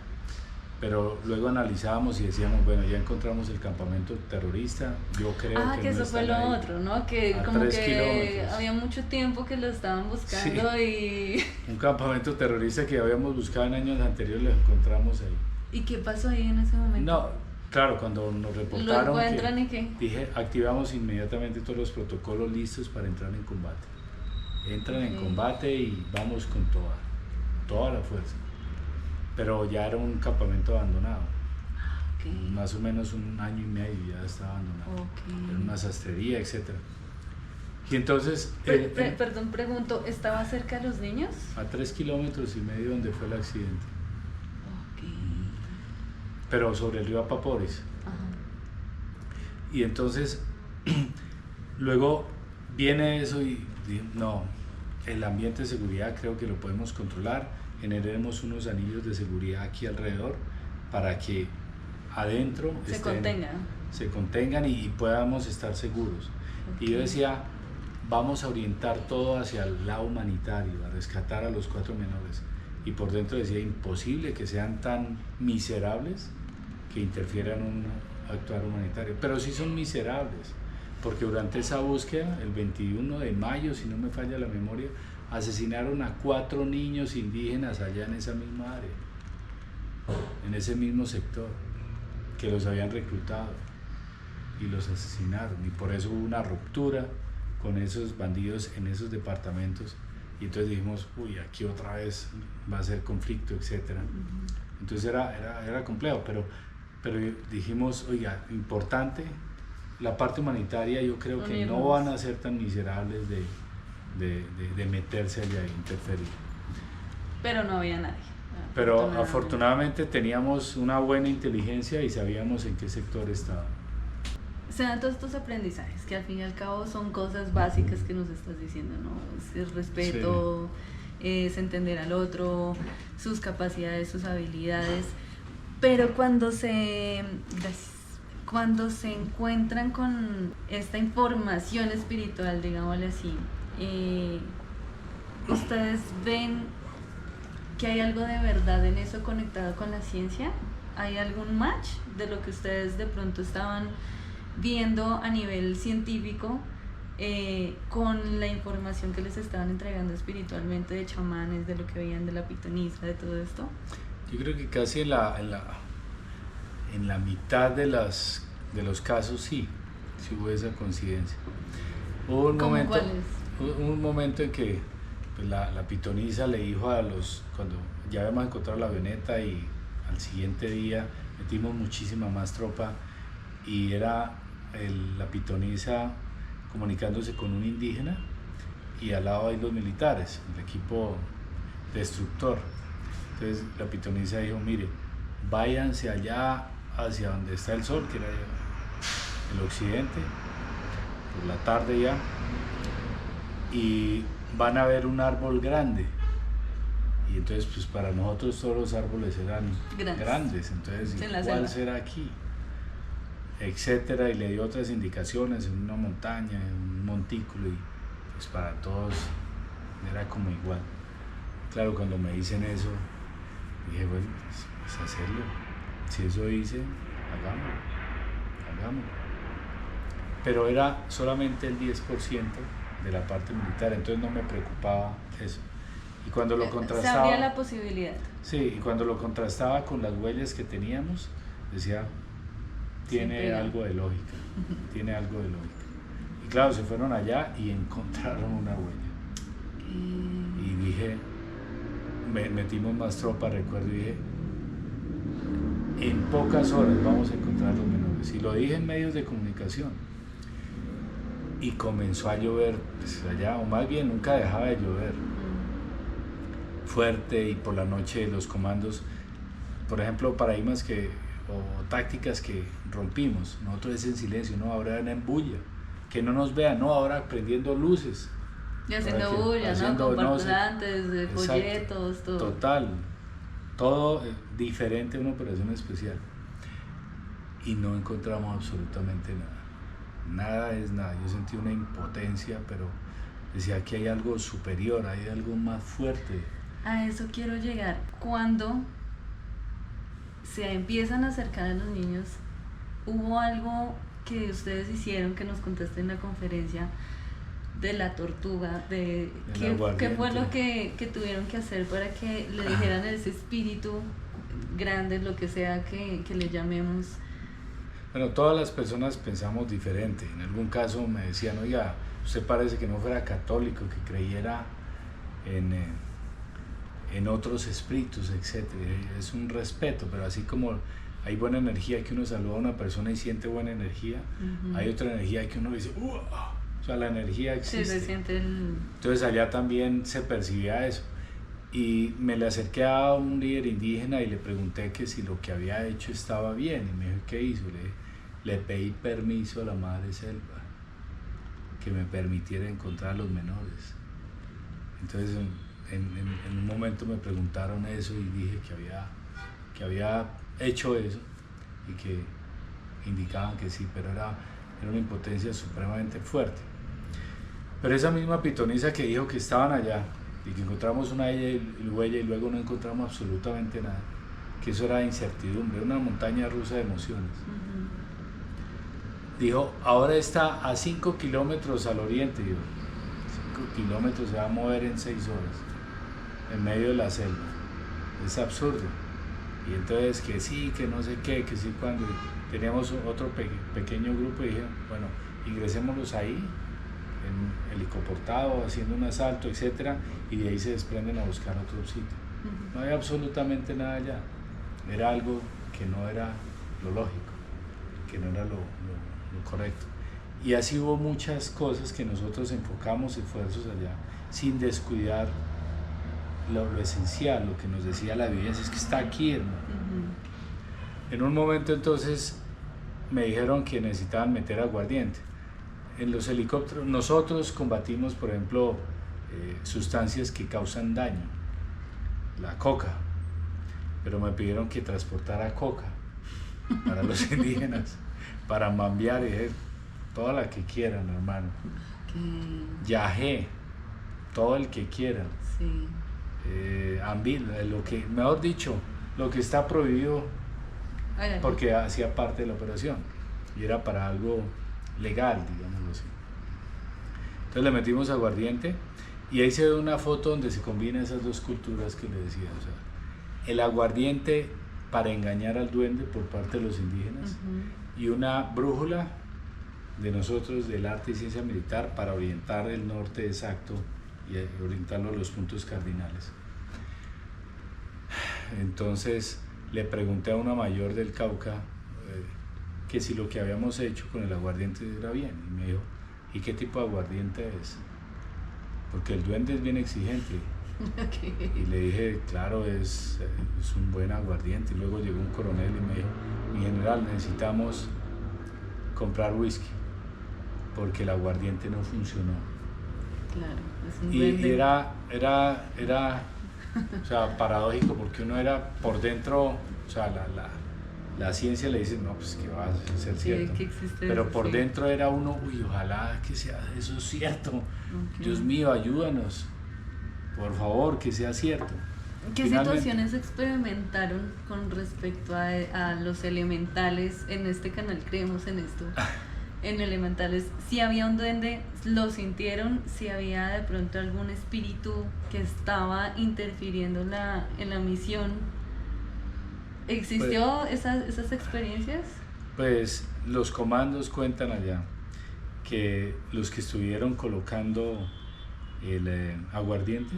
pero luego analizábamos y decíamos, bueno, ya encontramos el campamento terrorista, yo creo que que no eso fue lo ahí, otro, ¿no? Que como que había mucho tiempo que lo estaban buscando, sí. Y un campamento terrorista que habíamos buscado en años anteriores lo encontramos ahí. ¿Y qué pasó ahí en ese momento? No, claro, cuando nos reportaron, ¿lo encuentran y qué? Dije, activamos inmediatamente todos los protocolos listos para entrar en combate. Entran en combate y vamos con toda la fuerza. Pero ya era un campamento abandonado. Más o menos un año y medio ya estaba abandonado. Era una sastrería, etc. Y entonces... perdón, pregunto, ¿estaba cerca de los niños? A 3,5 kilómetros donde fue el accidente. Pero sobre el río Apapores. Y entonces luego viene eso y no, el ambiente de seguridad creo que lo podemos controlar, generemos unos anillos de seguridad aquí alrededor para que adentro se contengan y podamos estar seguros. Y yo decía, vamos a orientar todo hacia el lado humanitario, a rescatar a los 4 menores. Y por dentro decía, imposible que sean tan miserables que interfieran en un actuar humanitario, pero sí son miserables, porque durante esa búsqueda, el 21 de mayo, si no me falla la memoria, asesinaron a 4 niños indígenas allá en esa misma área, en ese mismo sector, que los habían reclutado y los asesinaron, y por eso hubo una ruptura con esos bandidos en esos departamentos, y entonces dijimos, uy, aquí otra vez va a ser conflicto, etcétera. Entonces era complejo, pero dijimos, oiga, importante, la parte humanitaria, yo creo que no van a ser tan miserables de meterse allá e interferir. Pero no había nadie. Pero afortunadamente teníamos una buena inteligencia y sabíamos en qué sector estaba. Se dan todos estos aprendizajes, que al fin y al cabo son cosas básicas que nos estás diciendo, ¿no? Es el respeto, es entender al otro, sus capacidades, sus habilidades. Pero cuando se encuentran con esta información espiritual, digámosle así, ¿ustedes ven que hay algo de verdad en eso conectado con la ciencia? ¿Hay algún match de lo que ustedes de pronto estaban viendo a nivel científico con la información que les estaban entregando espiritualmente de chamanes, de lo que veían de la pitonisa, de todo esto? Yo creo que casi en la mitad de los casos sí hubo esa coincidencia. Hubo un momento en que pues la pitonisa le dijo cuando ya habíamos encontrado la avioneta y al siguiente día metimos muchísima más tropa y era la pitonisa comunicándose con un indígena y al lado hay los militares, el equipo destructor. Entonces la pitonisa dijo, mire, váyanse allá hacia donde está el sol, que era el occidente, por la tarde ya, y van a ver un árbol grande. Y entonces pues para nosotros todos los árboles eran grandes, entonces ¿cuál será aquí? Etcétera, y le dio otras indicaciones en una montaña, en un montículo, y pues para todos era como igual. Claro, cuando me dicen eso, dije, bueno, pues hacerlo, si eso hice, hagámoslo. Pero era solamente el 10% de la parte militar, entonces no me preocupaba eso. Y cuando lo contrastaba... Se abría la posibilidad. Sí, y cuando lo contrastaba con las huellas que teníamos, decía, tiene algo de lógica, tiene algo de lógica. Y claro, se fueron allá y encontraron una huella. Y dije, metimos más tropa, recuerdo, y dije, en pocas horas vamos a encontrar los menores. Y lo dije en medios de comunicación. Y comenzó a llover pues, allá, o más bien nunca dejaba de llover. Fuerte, y por la noche los comandos, por ejemplo, paradigmas o tácticas que rompimos, nosotros es en silencio, no, ahora en bulla, que no nos vean, no, ahora prendiendo luces. Y haciendo bulla, ¿no? Con parlantes, de folletos, todo. Total, todo diferente a una operación especial. Y no encontramos absolutamente nada. Nada es nada. Yo sentí una impotencia, pero decía que hay algo superior, hay algo más fuerte. A eso quiero llegar. Cuando se empiezan a acercar a los niños, ¿hubo algo que ustedes hicieron, que nos contaste en la conferencia, de la tortuga, qué fue lo que tuvieron que hacer para que le dijeran ese espíritu grande, lo que sea que le llamemos? Bueno, todas las personas pensamos diferente. En algún caso me decían, oiga, usted parece que no fuera católico, que creyera en otros espíritus, etc. Es un respeto, pero así como hay buena energía que uno saluda a una persona y siente buena energía, hay otra energía que uno dice, o sea, la energía existe. Sí, se siente Entonces allá también se percibía eso. Y me le acerqué a un líder indígena y le pregunté que si lo que había hecho estaba bien. Y me dijo, ¿qué hizo? Le pedí permiso a la madre selva, que me permitiera encontrar a los menores. Entonces en un momento me preguntaron eso y dije que había hecho eso y que indicaban que sí, pero era una impotencia supremamente fuerte. Pero esa misma pitonisa que dijo que estaban allá y que encontramos una huella y luego no encontramos absolutamente nada, que eso era incertidumbre, una montaña rusa de emociones. Dijo, ahora está a 5 kilómetros al oriente, dijo, 5 kilómetros se va a mover en 6 horas, en medio de la selva. Es absurdo. Y entonces que sí, que no sé qué, que sí, cuando teníamos otro pequeño grupo y dije, bueno, ingresémoslos ahí, en helicoportado, haciendo un asalto, etcétera, y de ahí se desprenden a buscar otro sitio. No había absolutamente nada allá. Era algo que no era lo lógico, que no era lo correcto. Y así hubo muchas cosas que nosotros enfocamos esfuerzos allá, sin descuidar lo esencial, lo que nos decía la evidencia, es que está aquí, hermano. En un momento entonces me dijeron que necesitaban meter aguardiente. En los helicópteros nosotros combatimos, por ejemplo, sustancias que causan daño, la coca, pero me pidieron que transportara coca para los indígenas, para mambiar, y toda la que quieran, hermano. Yagé, todo el que quieran. Sí. Ambil, mejor dicho, lo que está prohibido, porque hacía parte de la operación y era para algo legal, digámoslo así. Entonces le metimos aguardiente y ahí se ve una foto donde se combinan esas dos culturas que le decía, o sea, el aguardiente para engañar al duende por parte de los indígenas y una brújula de nosotros del arte y ciencia militar para orientar el norte exacto y orientarlo a los puntos cardinales. Entonces le pregunté a una mayor del Cauca que si lo que habíamos hecho con el aguardiente era bien, y me dijo, ¿y qué tipo de aguardiente es? Porque el duende es bien exigente. Okay. Y le dije, claro, es un buen aguardiente. Y luego llegó un coronel y me dijo, mi general, necesitamos comprar whisky porque el aguardiente no funcionó. Claro, es un y era o sea, paradójico, porque uno era por dentro, o sea, la ciencia le dice, no, pues que va a ser cierto, sí, pero eso, por dentro era uno, uy, ojalá que sea eso cierto. Okay. Dios mío, ayúdanos, por favor, que sea cierto. ¿Qué situaciones experimentaron con respecto a los elementales? En este canal creemos en esto, en elementales. Si había un duende, ¿lo sintieron? Si había de pronto algún espíritu que estaba interfiriendo en la misión, ¿existió pues, esas experiencias? Pues los comandos cuentan allá que los que estuvieron colocando el aguardiente,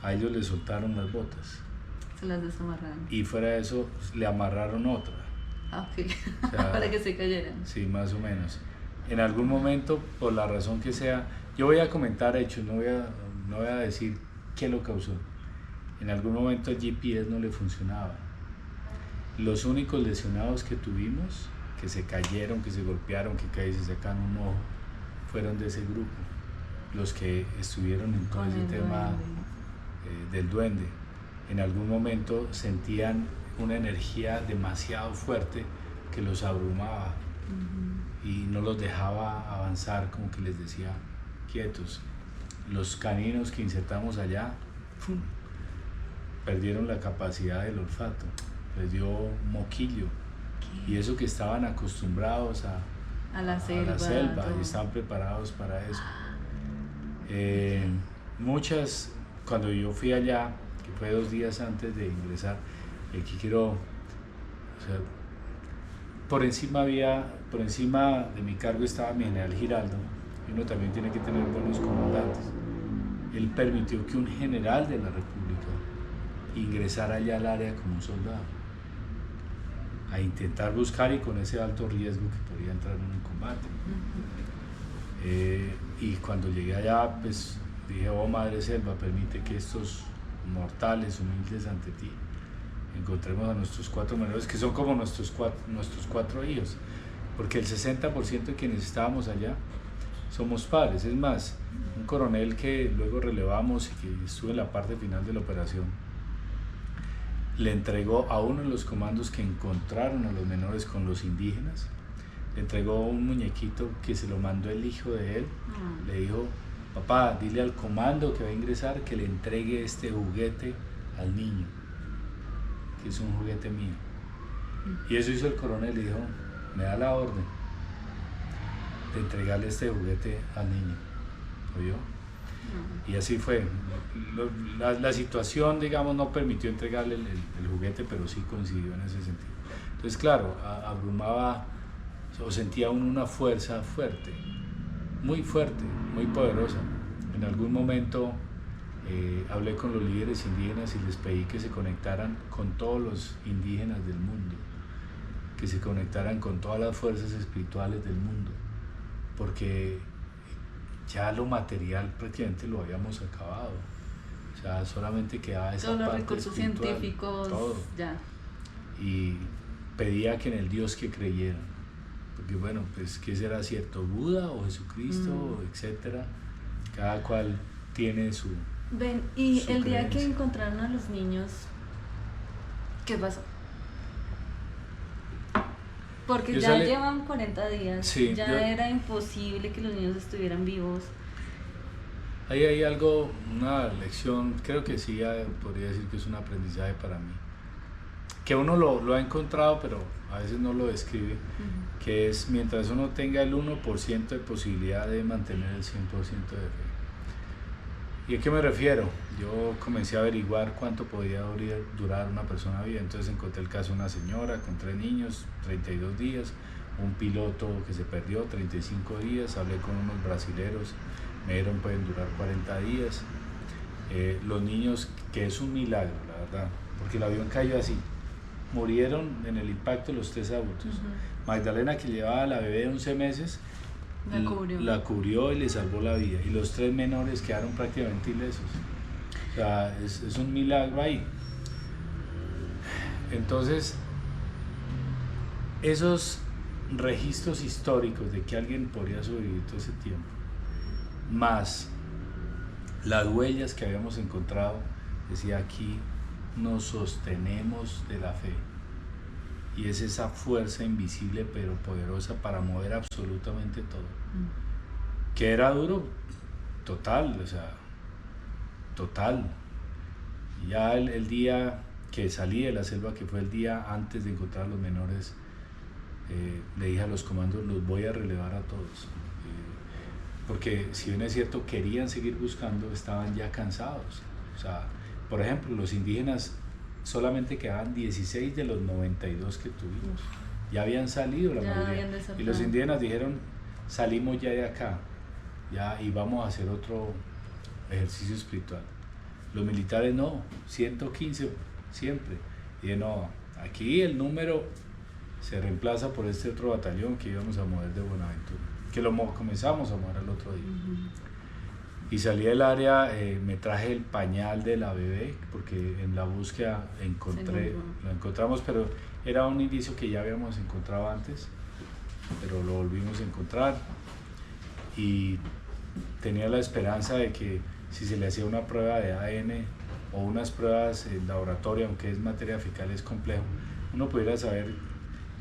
a ellos les soltaron las botas. Se las desamarraron. Y fuera de eso, le amarraron otra. Ah, ok. O sea, para que se cayeran. Sí, más o menos. En algún momento, por la razón que sea, yo voy a comentar hechos, no voy a decir qué lo causó. En algún momento el GPS no le funcionaba. Los únicos lesionados que tuvimos, que se cayeron, que se golpearon, que casi se sacaron un ojo, fueron de ese grupo. Los que estuvieron en todo ese tema del duende. En algún momento sentían una energía demasiado fuerte que los abrumaba y no los dejaba avanzar, como que les decía quietos. Los caninos que insertamos allá perdieron la capacidad del olfato, les dio moquillo. ¿Qué? Y eso que estaban acostumbrados a la selva y estaban preparados para eso. Muchas, cuando yo fui allá, que fue 2 días antes de ingresar, aquí quiero, o sea, por encima de mi cargo estaba mi general Giraldo, y uno también tiene que tener buenos comandantes. Él permitió que un general de la República ingresara allá al área como un soldado, a intentar buscar, y con ese alto riesgo que podía entrar en un combate. Y cuando llegué allá, pues dije, oh Madre Selva, permite que estos mortales humildes ante ti encontremos a nuestros 4 menores, que son como nuestros cuatro hijos, porque el 60% de quienes estábamos allá somos padres. Es más, un coronel que luego relevamos y que estuvo en la parte final de la operación, le entregó a uno de los comandos que encontraron a los menores con los indígenas, le entregó un muñequito que se lo mandó el hijo de él. Le dijo, papá, dile al comando que va a ingresar que le entregue este juguete al niño, que es un juguete mío. Y eso hizo el coronel, le dijo, me da la orden de entregarle este juguete al niño. ¿Oyó? Y así fue. La situación, digamos, no permitió entregarle el juguete, pero sí coincidió en ese sentido. Entonces, claro, abrumaba, o sentía uno una fuerza fuerte, muy poderosa. En algún momento hablé con los líderes indígenas y les pedí que se conectaran con todos los indígenas del mundo, que se conectaran con todas las fuerzas espirituales del mundo, porque ya lo material prácticamente lo habíamos acabado. O sea, solamente quedaba esa parte espiritual. Todos los recursos científicos, todo. Ya. Y pedía que en el Dios que creyeran. Porque bueno, pues ¿qué será cierto? ¿Buda o Jesucristo, etcétera? Cada cual tiene su... Ven, y el día creencia. Que encontraron a los niños, ¿qué pasó? Porque yo ya llevan 40 días, sí, era imposible que los niños estuvieran vivos. Ahí hay algo, una lección, creo que sí, podría decir que es un aprendizaje para mí. Que uno lo ha encontrado, pero a veces no lo describe, que es mientras uno tenga el 1% de posibilidad de mantener el 100% de fe. ¿Y a qué me refiero? Yo comencé a averiguar cuánto podía durar una persona viva, entonces encontré el caso de una señora con 3 niños, 32 días, un piloto que se perdió, 35 días, hablé con unos brasileros, me dijeron pueden durar 40 días. Los niños, que es un milagro, la verdad, porque el avión cayó así, murieron en el impacto los 3 adultos. Magdalena, que llevaba a la bebé de 11 meses, la cubrió y le salvó la vida, y los 3 menores quedaron prácticamente ilesos. O sea, es un milagro ahí. Entonces, esos registros históricos de que alguien podría sobrevivir todo ese tiempo, más las huellas que habíamos encontrado, decía aquí nos sostenemos de la fe, y es esa fuerza invisible pero poderosa para mover absolutamente todo. Que era duro, total, o sea, total. Ya el día que salí de la selva, que fue el día antes de encontrar a los menores, le dije a los comandos, los voy a relevar a todos, porque si bien es cierto querían seguir buscando, estaban ya cansados. O sea, por ejemplo, los indígenas solamente quedaban 16 de los 92 que tuvimos, ya habían salido la mayoría, y los indígenas dijeron, salimos ya de acá, ya, y vamos a hacer otro ejercicio espiritual. Los militares no, 115 siempre, y dije, no, aquí el número se reemplaza por este otro batallón que íbamos a mover de Buenaventura, que lo comenzamos a mover el otro día. Y salí del área, me traje el pañal de la bebé, porque en la búsqueda lo encontramos, pero era un indicio que ya habíamos encontrado antes, pero lo volvimos a encontrar, y tenía la esperanza de que si se le hacía una prueba de ADN o unas pruebas en laboratorio, aunque es materia fecal, es complejo, uno pudiera saber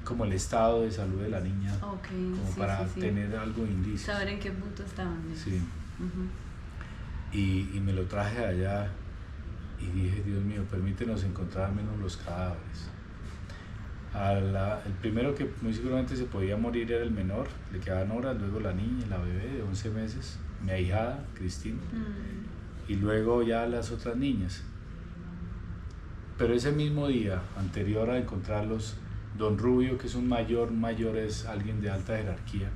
como el estado de salud de la niña, como para tener algo de indicio. Saber en qué punto estaban. Sí. Y me lo traje allá y dije, Dios mío, permítenos encontrar al menos los cadáveres. El primero que muy seguramente se podía morir era el menor, le quedaban horas, luego la niña, la bebé de 11 meses, mi ahijada, Cristina, y luego ya las otras niñas. Pero ese mismo día, anterior a encontrarlos, don Rubio, que es un mayor es alguien de alta jerarquía,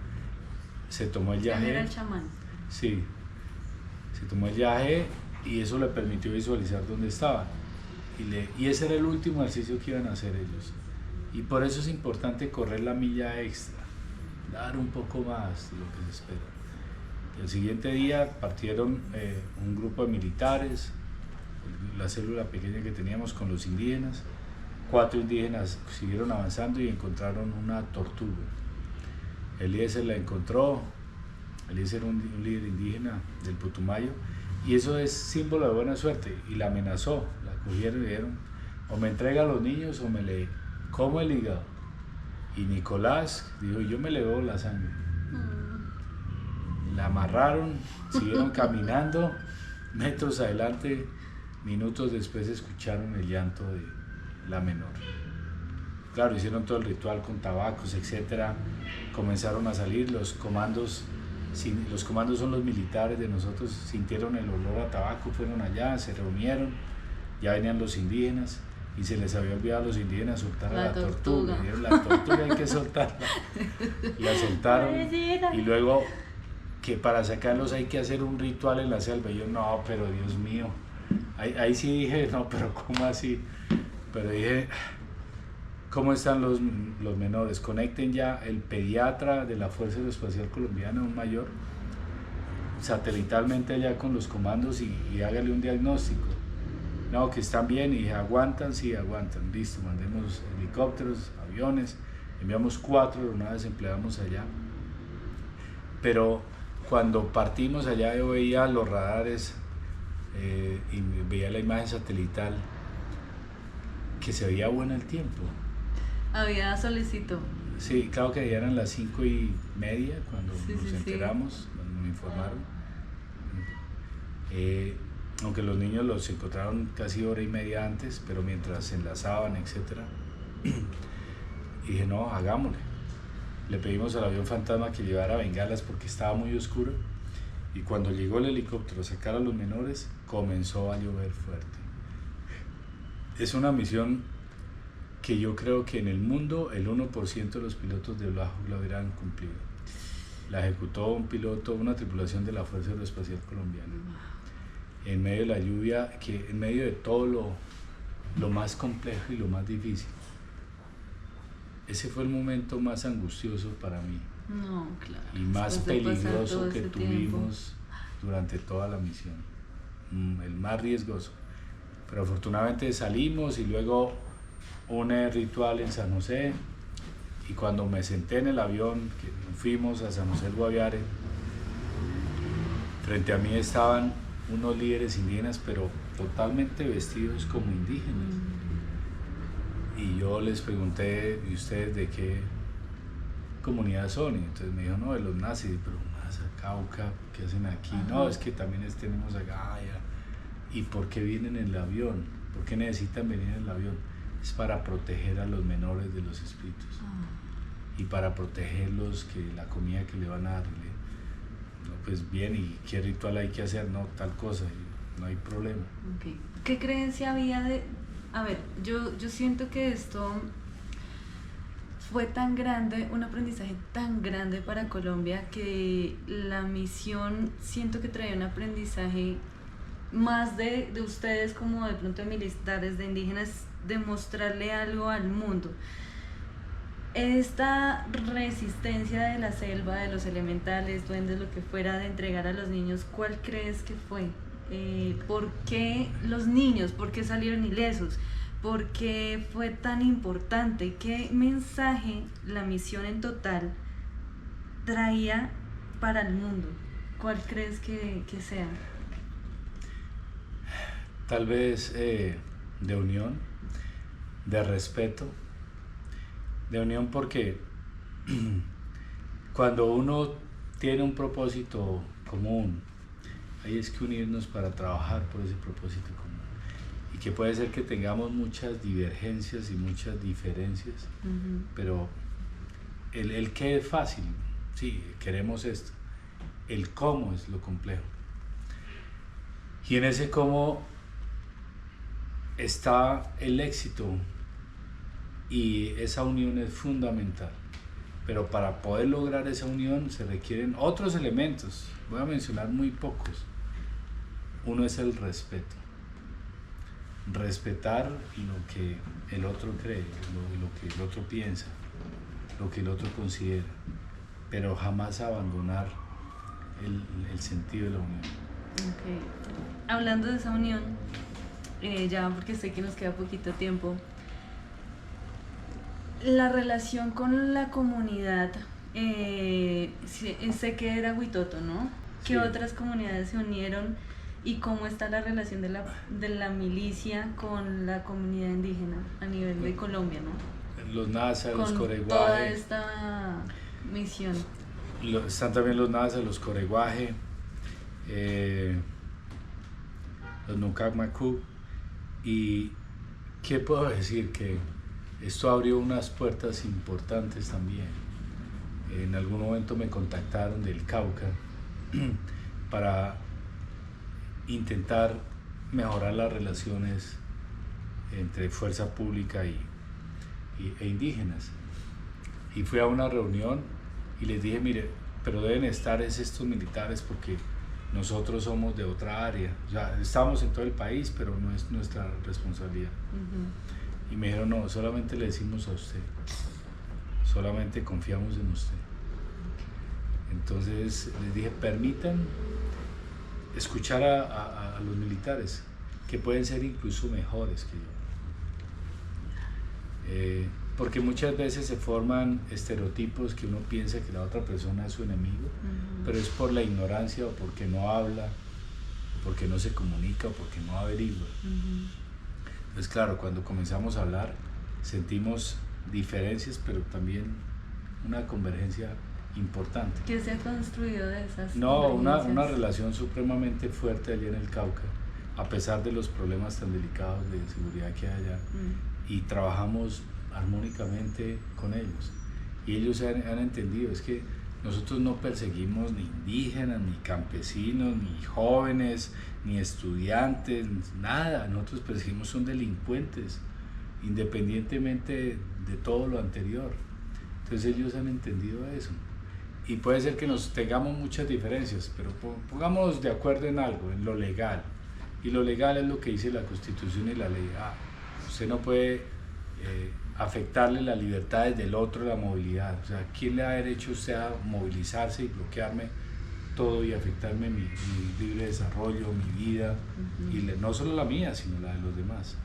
se tomó el viaje. ¿Era el chamán? Sí, se tomó el viaje y eso le permitió visualizar dónde estaban. Y ese era el último ejercicio que iban a hacer ellos. Y por eso es importante correr la milla extra, dar un poco más de lo que se espera. El siguiente día partieron un grupo de militares, la célula pequeña que teníamos con los indígenas. 4 indígenas siguieron avanzando y encontraron una tortuga. Eliezer la encontró. Eliezer era un líder indígena del Putumayo, y eso es símbolo de buena suerte, y la amenazó, la cogieron y dijeron, o me entrega a los niños o me le como el hígado. Y Nicolás dijo, yo me le bebo la sangre. La amarraron, siguieron caminando, metros adelante, minutos después escucharon el llanto de la menor. Claro, hicieron todo el ritual con tabacos, etcétera. Comenzaron a salir los comandos son los militares de nosotros, sintieron el olor a tabaco, fueron allá, se reunieron, ya venían los indígenas, y se les había olvidado a los indígenas soltar a la tortuga. Dijeron, la tortuga hay que soltarla. La soltaron, y luego que para sacarlos hay que hacer un ritual en la selva. Y yo, no, pero Dios mío, ahí sí dije, no, pero ¿cómo así? Pero dije, ¿cómo están los menores? Conecten ya el pediatra de la Fuerza Aeroespacial Colombiana, un mayor, satelitalmente allá con los comandos, y hágale un diagnóstico. No, que están bien, y aguantan, sí, aguantan, listo, mandemos helicópteros, aviones, enviamos 4 aeronaves, empleamos allá. Pero cuando partimos allá yo veía los radares y veía la imagen satelital, que se veía bueno el tiempo. Había solecito. Sí, claro que ya eran las 5:30 cuando nos enteramos, cuando nos informaron. Aunque los niños los encontraron casi 1:30 antes, pero mientras se enlazaban, etc. Y dije, no, hagámosle. Le pedimos al avión fantasma que llevara bengalas porque estaba muy oscuro, y cuando llegó el helicóptero a sacar a los menores, comenzó a llover fuerte. Es una misión que yo creo que en el mundo el 1% de los pilotos de Black Hawk lo hubieran cumplido. la ejecutó un piloto, una tripulación de la Fuerza Aeroespacial Colombiana, en medio de la lluvia, que en medio de todo lo más complejo y lo más difícil. Ese fue el momento más angustioso para mí. No, claro. Y más peligroso que tiempo. tuvimos durante toda la misión. El más riesgoso. Pero afortunadamente salimos y luego un ritual en San José. Y cuando me senté en el avión, que fuimos a San José del Guaviare, frente a mí estaban unos líderes indígenas, pero totalmente vestidos como indígenas. Y yo les pregunté, ¿y ustedes de qué comunidad son? Y entonces me dijo, no, de los nazis. Pero más a Cauca, ¿qué hacen aquí? Ajá. No, es que también tenemos acá, ya. ¿Y por qué vienen en el avión? ¿Por qué necesitan venir en el avión? Es para proteger a los menores de los espíritus. Y para protegerlos, que la comida que le van a dar, no, pues bien, ¿y qué ritual hay que hacer? No, tal cosa, y no hay problema. Okay. ¿Qué creencia había de...? A ver, yo siento que esto fue tan grande, un aprendizaje tan grande para Colombia, que la misión siento que traía un aprendizaje más de ustedes, como de pronto de militares, de indígenas, de mostrarle algo al mundo. Esta resistencia de la selva, de los elementales, duendes, lo que fuera, de entregar a los niños, ¿cuál crees que fue? ¿Por qué los niños? ¿Por qué salieron ilesos? ¿Por qué fue tan importante? ¿Qué mensaje la misión en total traía para el mundo? ¿Cuál crees que sea? Tal vez de unión, de respeto, de unión, porque cuando uno tiene un propósito común, ahí es que unirnos para trabajar por ese propósito común. Y que puede ser que tengamos muchas divergencias y muchas diferencias, pero el qué es fácil, sí, queremos esto. El cómo es lo complejo. Y en ese cómo está el éxito, y esa unión es fundamental. Pero para poder lograr esa unión se requieren otros elementos. Voy a mencionar muy pocos. Uno es el respeto. Respetar lo que el otro cree, lo que el otro piensa, lo que el otro considera, pero jamás abandonar el sentido de la unión. Okay. Hablando de esa unión, ya porque sé que nos queda poquito tiempo, la relación con la comunidad, sé que era Huitoto, ¿no? ¿Qué otras comunidades se unieron y cómo está la relación de la milicia con la comunidad indígena a nivel de Colombia, ¿no? Los Nasa, los Coreguaje. Toda esta misión. Están también los Nasa, los Coreguaje, los Nucamacu. Y ¿qué puedo decir? Que esto abrió unas puertas importantes también. En algún momento me contactaron del Cauca para intentar mejorar las relaciones entre fuerza pública e indígenas. Y fui a una reunión y les dije, mire, pero deben estar estos militares porque nosotros somos de otra área. O sea, estamos en todo el país, pero no es nuestra responsabilidad. Y me dijeron, no, solamente le decimos a usted, solamente confiamos en usted. Entonces les dije, permitan escuchar a los militares, que pueden ser incluso mejores que yo. Porque muchas veces se forman estereotipos que uno piensa que la otra persona es su enemigo, pero es por la ignorancia, o porque no habla, o porque no se comunica, o porque no averigua. Entonces, claro, cuando comenzamos a hablar, sentimos diferencias, pero también una convergencia importante. ¿Qué se ha construido de esas? No, una relación supremamente fuerte allá en el Cauca, a pesar de los problemas tan delicados de seguridad que hay allá, y trabajamos armónicamente con ellos. Y ellos han entendido, es que nosotros no perseguimos ni indígenas, ni campesinos, ni jóvenes, ni estudiantes, nada. Nosotros perseguimos son delincuentes, independientemente de todo lo anterior. Entonces ellos han entendido eso. y puede ser que nos tengamos muchas diferencias, pero pongámonos de acuerdo en algo, en lo legal. Y lo legal es lo que dice la Constitución y la ley. Usted no puede afectarle las libertades del otro, la movilidad. O sea, ¿quién le da derecho a usted a movilizarse y bloquearme todo y afectarme mi libre desarrollo, mi vida, y no solo la mía, sino la de los demás?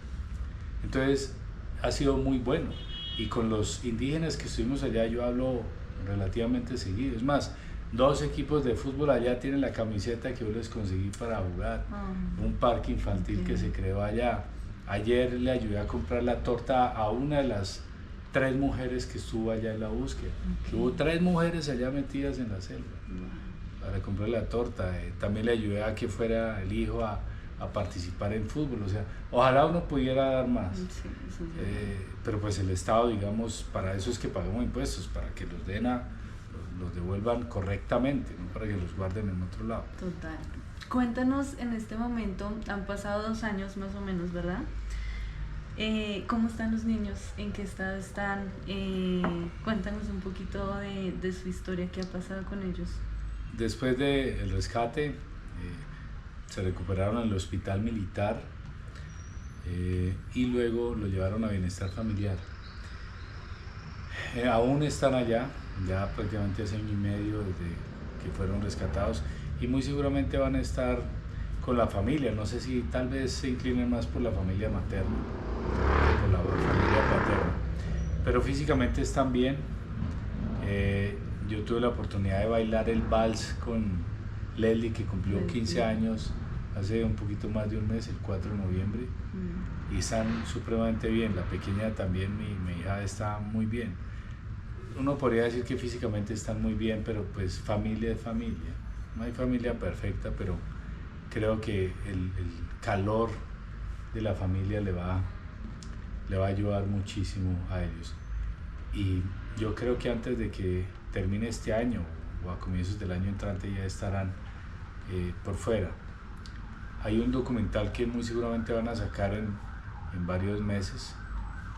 Entonces, ha sido muy bueno. Y con los indígenas que estuvimos allá, yo hablo relativamente seguido. Es más, 2 equipos de fútbol allá tienen la camiseta que yo les conseguí para jugar. Un parque infantil que se creó allá. Ayer le ayudé a comprar la torta a una de las 3 mujeres que estuvo allá en la búsqueda. Hubo 3 mujeres allá metidas en la selva para comprar la torta. También le ayudé a que fuera el hijo a participar en fútbol. O sea, ojalá uno pudiera dar más. Pero pues el Estado, digamos, para eso es que pagamos impuestos, para que los los devuelvan correctamente, no para que los guarden en otro lado. Total. Cuéntanos, en este momento, han pasado 2 años más o menos, ¿verdad? ¿Cómo están los niños? ¿En qué estado están? Cuéntanos un poquito de su historia, ¿qué ha pasado con ellos? Después del rescate, se recuperaron en el hospital militar y luego lo llevaron a bienestar familiar. Aún están allá, ya prácticamente hace 1 año y medio desde que fueron rescatados, y muy seguramente van a estar con la familia. No sé si tal vez se inclinen más por la familia materna que por la familia paterna, pero físicamente están bien. Yo tuve la oportunidad de bailar el vals con Leslie, que cumplió 15 años hace un poquito más de un mes, el 4 de noviembre, y están supremamente bien. La pequeña también, mi hija, está muy bien. Uno podría decir que físicamente están muy bien, pero pues familia es familia. No hay familia perfecta, pero creo que el calor de la familia le va a ayudar muchísimo a ellos. Y yo creo que antes de que termine este año o a comienzos del año entrante ya estarán por fuera. Hay un documental que muy seguramente van a sacar en varios meses,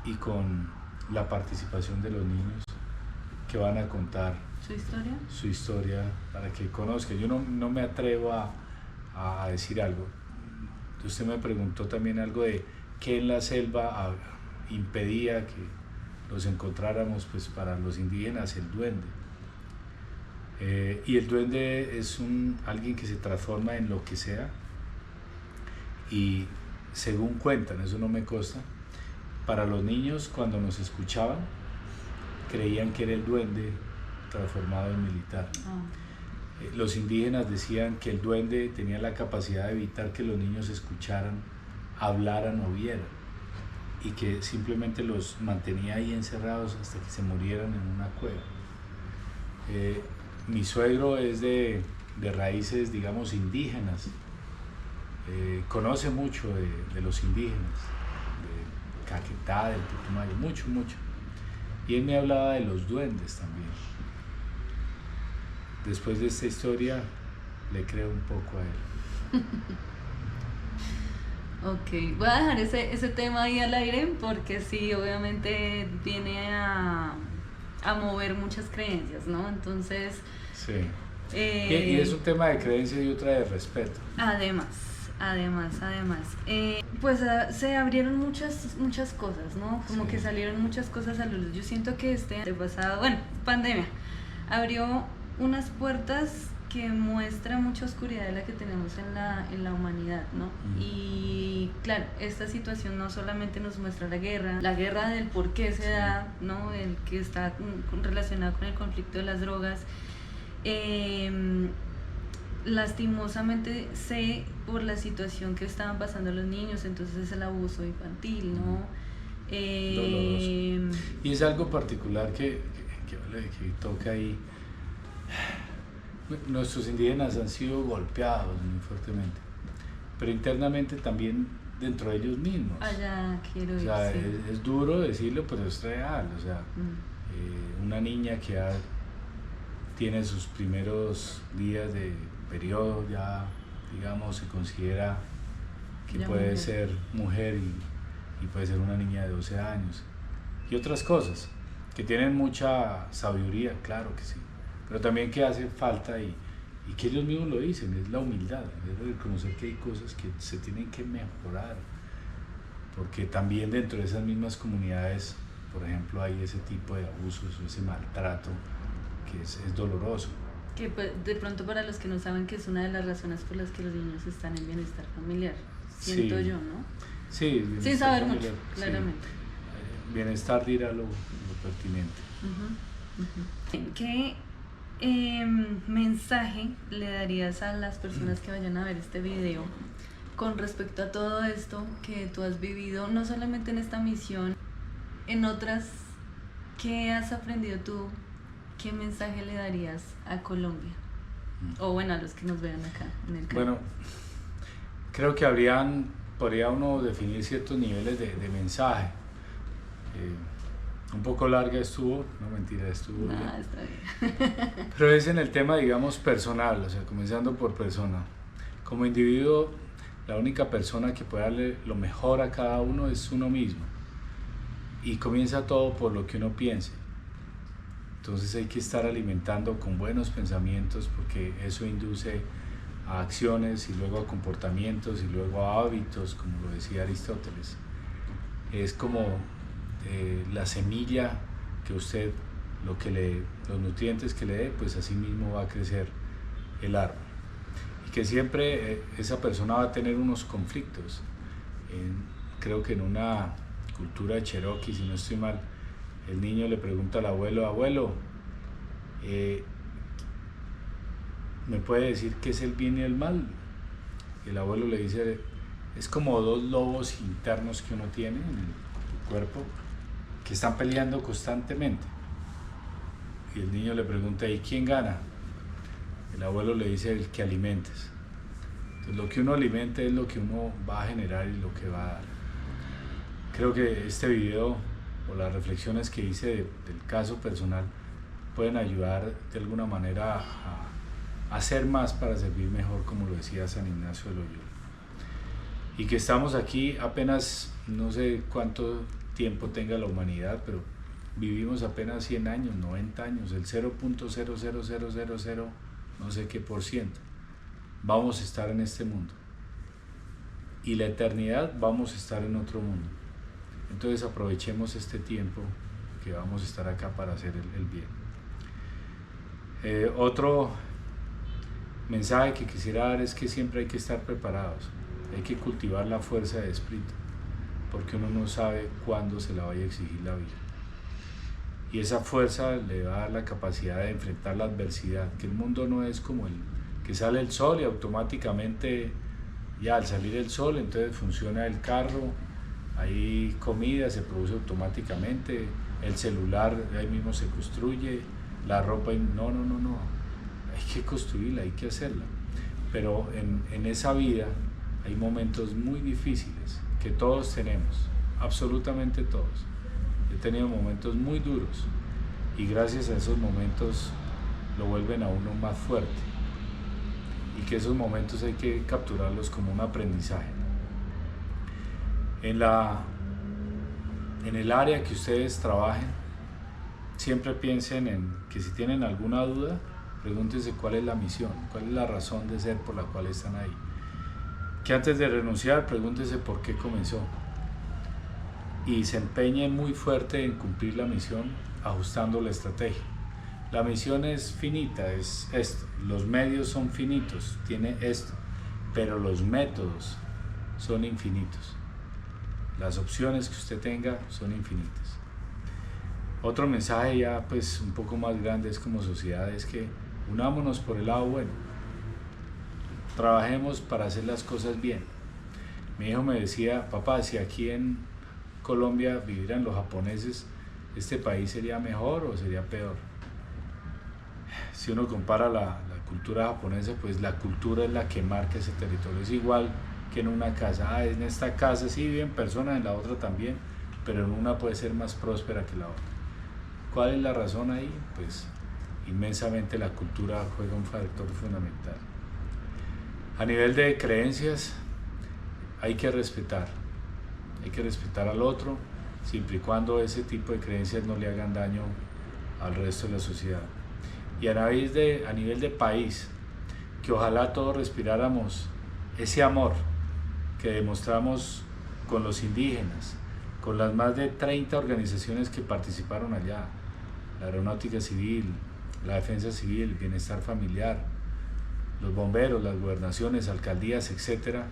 y con la participación de los niños, que van a contar su historia para que conozcan. Yo no me atrevo a decir algo. Usted me preguntó también algo de qué en la selva impedía que los encontráramos. Pues para los indígenas el duende. Y el duende es alguien que se transforma en lo que sea, y según cuentan, eso no me consta, para los niños cuando nos escuchaban creían que era el duende transformado en militar. Los indígenas decían que el duende tenía la capacidad de evitar que los niños escucharan, hablaran o vieran, y que simplemente los mantenía ahí encerrados hasta que se murieran en una cueva. Mi suegro es de raíces, digamos, indígenas. Conoce mucho de los indígenas, de Caquetá, del Putumayo, mucho. Y él me hablaba de los duendes también. Después de esta historia, le creo un poco a él. Ok, voy a dejar ese tema ahí al aire, porque sí, obviamente viene a mover muchas creencias, ¿no? Entonces... Sí. Y es un tema de creencia y otra de respeto. Además, pues se abrieron muchas cosas, ¿no? Como que salieron muchas cosas a la luz. Yo siento que este año pasado, pandemia, abrió unas puertas que muestra mucha oscuridad de la que tenemos en la humanidad, ¿no? Y claro, esta situación no solamente nos muestra la guerra del por qué se da, ¿no? El que está relacionado con el conflicto de las drogas. Lastimosamente sé por la situación que estaban pasando los niños, entonces es el abuso infantil, ¿no? Doloroso. Y es algo particular que toca ahí. Nuestros indígenas han sido golpeados muy fuertemente, pero internamente también dentro de ellos mismos. Quiero ir, o sea, sí. es duro decirlo, pero es real. O sea, una niña que tiene sus primeros días de periodo, ya digamos se considera que puede ser mujer, y puede ser una niña de 12 años y otras cosas que tienen mucha sabiduría, claro que sí, pero también que hace falta y que ellos mismos lo dicen, es la humildad, es reconocer que hay cosas que se tienen que mejorar, porque también dentro de esas mismas comunidades, por ejemplo, hay ese tipo de abusos o ese maltrato que es doloroso. Que de pronto para los que no saben, que es una de las razones por las que los niños están en bienestar familiar, siento Sí. yo, ¿no? Sí, Sin saber familiar, mucho, claramente. Sí. Bienestar dirá lo pertinente. ¿Qué mensaje le darías a las personas que vayan a ver este video con respecto a todo esto que tú has vivido, no solamente en esta misión, en otras? ¿Qué has aprendido tú? ¿Qué mensaje le darías a Colombia? O bueno, a los que nos vean acá en el canal. Bueno, creo que podría uno definir ciertos niveles de mensaje. Un poco larga estuvo, no mentira, estuvo bien. Está bien. Pero es en el tema, digamos, personal, o sea, comenzando por persona. Como individuo, la única persona que puede darle lo mejor a cada uno es uno mismo. Y comienza todo por lo que uno piense. Entonces hay que estar alimentando con buenos pensamientos, porque eso induce a acciones y luego a comportamientos y luego a hábitos, como lo decía Aristóteles. Es como la semilla que usted, los nutrientes que le dé, pues así mismo va a crecer el árbol. Y que siempre esa persona va a tener unos conflictos. Creo que en una cultura cherokee, si no estoy mal, el niño le pregunta al abuelo: abuelo, ¿me puede decir qué es el bien y el mal? Y el abuelo le dice: es como dos lobos internos que uno tiene en el cuerpo que están peleando constantemente. Y el niño le pregunta: ¿y quién gana? El abuelo le dice: el que alimentes. Entonces lo que uno alimente es lo que uno va a generar y lo que va a dar. Creo que este video o las reflexiones que hice del caso personal pueden ayudar de alguna manera a hacer más para servir mejor, como lo decía San Ignacio de Loyola. Y que estamos aquí apenas, no sé cuánto tiempo tenga la humanidad, pero vivimos apenas 100 años, 90 años, el 0.00000 no sé qué por ciento vamos a estar en este mundo, y la eternidad vamos a estar en otro mundo. Entonces aprovechemos este tiempo que vamos a estar acá para hacer el bien. Otro mensaje que quisiera dar es que siempre hay que estar preparados, hay que cultivar la fuerza de espíritu, porque uno no sabe cuándo se la vaya a exigir la vida. Y esa fuerza le va a dar la capacidad de enfrentar la adversidad, que el mundo no es como el que sale el sol y automáticamente, ya al salir el sol, entonces funciona el carro, hay comida, se produce automáticamente, el celular ahí mismo se construye, la ropa, no, hay que construirla, hay que hacerla. Pero en esa vida hay momentos muy difíciles que todos tenemos, absolutamente todos. He tenido momentos muy duros y gracias a esos momentos lo vuelven a uno más fuerte, y que esos momentos hay que capturarlos como un aprendizaje. En el área que ustedes trabajen, siempre piensen en que si tienen alguna duda, pregúntense cuál es la misión, cuál es la razón de ser por la cual están ahí. Que antes de renunciar, pregúntense por qué comenzó. Y se empeñen muy fuerte en cumplir la misión, ajustando la estrategia. La misión es finita, es esto. Los medios son finitos, tiene esto. Pero los métodos son infinitos. Las opciones que usted tenga son infinitas. Otro mensaje ya pues un poco más grande es como sociedad, es que unámonos por el lado bueno. Trabajemos para hacer las cosas bien. Mi hijo me decía: papá, si aquí en Colombia vivieran los japoneses, ¿este país sería mejor o sería peor? Si uno compara la cultura japonesa, pues la cultura es la que marca ese territorio. Es igual que en una casa. En esta casa sí viven personas, en la otra también, pero en una puede ser más próspera que la otra. ¿Cuál es la razón ahí? Pues inmensamente la cultura juega un factor fundamental. A nivel de creencias, hay que respetar al otro, siempre y cuando ese tipo de creencias no le hagan daño al resto de la sociedad. y a nivel de país, que ojalá todos respiráramos ese amor que demostramos con los indígenas, con las más de 30 organizaciones que participaron allá, la Aeronáutica Civil, la Defensa Civil, Bienestar Familiar, los bomberos, las gobernaciones, alcaldías, etc.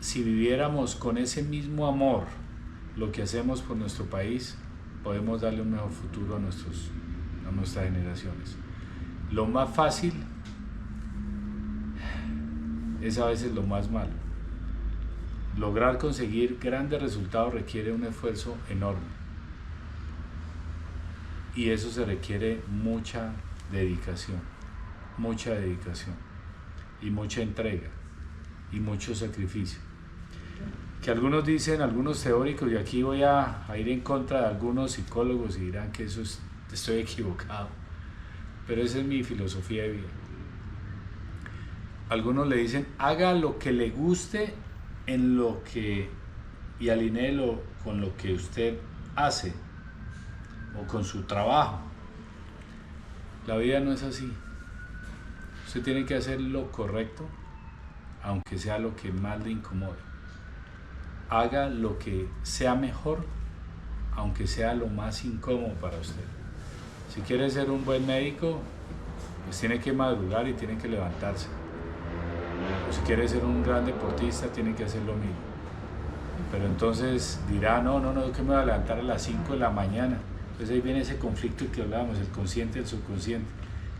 Si viviéramos con ese mismo amor lo que hacemos por nuestro país, podemos darle un mejor futuro a nuestras generaciones. Lo más fácil es a veces lo más malo. Lograr conseguir grandes resultados requiere un esfuerzo enorme, y eso se requiere mucha dedicación y mucha entrega y mucho sacrificio. Que algunos dicen, algunos teóricos, y aquí voy a ir en contra de algunos psicólogos y dirán que estoy equivocado, pero esa es mi filosofía de vida. Algunos le dicen, haga lo que le guste y alinéelo con lo que usted hace o con su trabajo. La vida no es así. Usted tiene que hacer lo correcto, aunque sea lo que más le incomode. Haga lo que sea mejor, aunque sea lo más incómodo para usted. Si quiere ser un buen médico, pues tiene que madrugar y tiene que levantarse. O si quiere ser un gran deportista, tiene que hacer lo mismo. Pero entonces dirá, no, que me voy a levantar a las 5 de la mañana. Entonces ahí viene ese conflicto que hablábamos, el consciente y el subconsciente.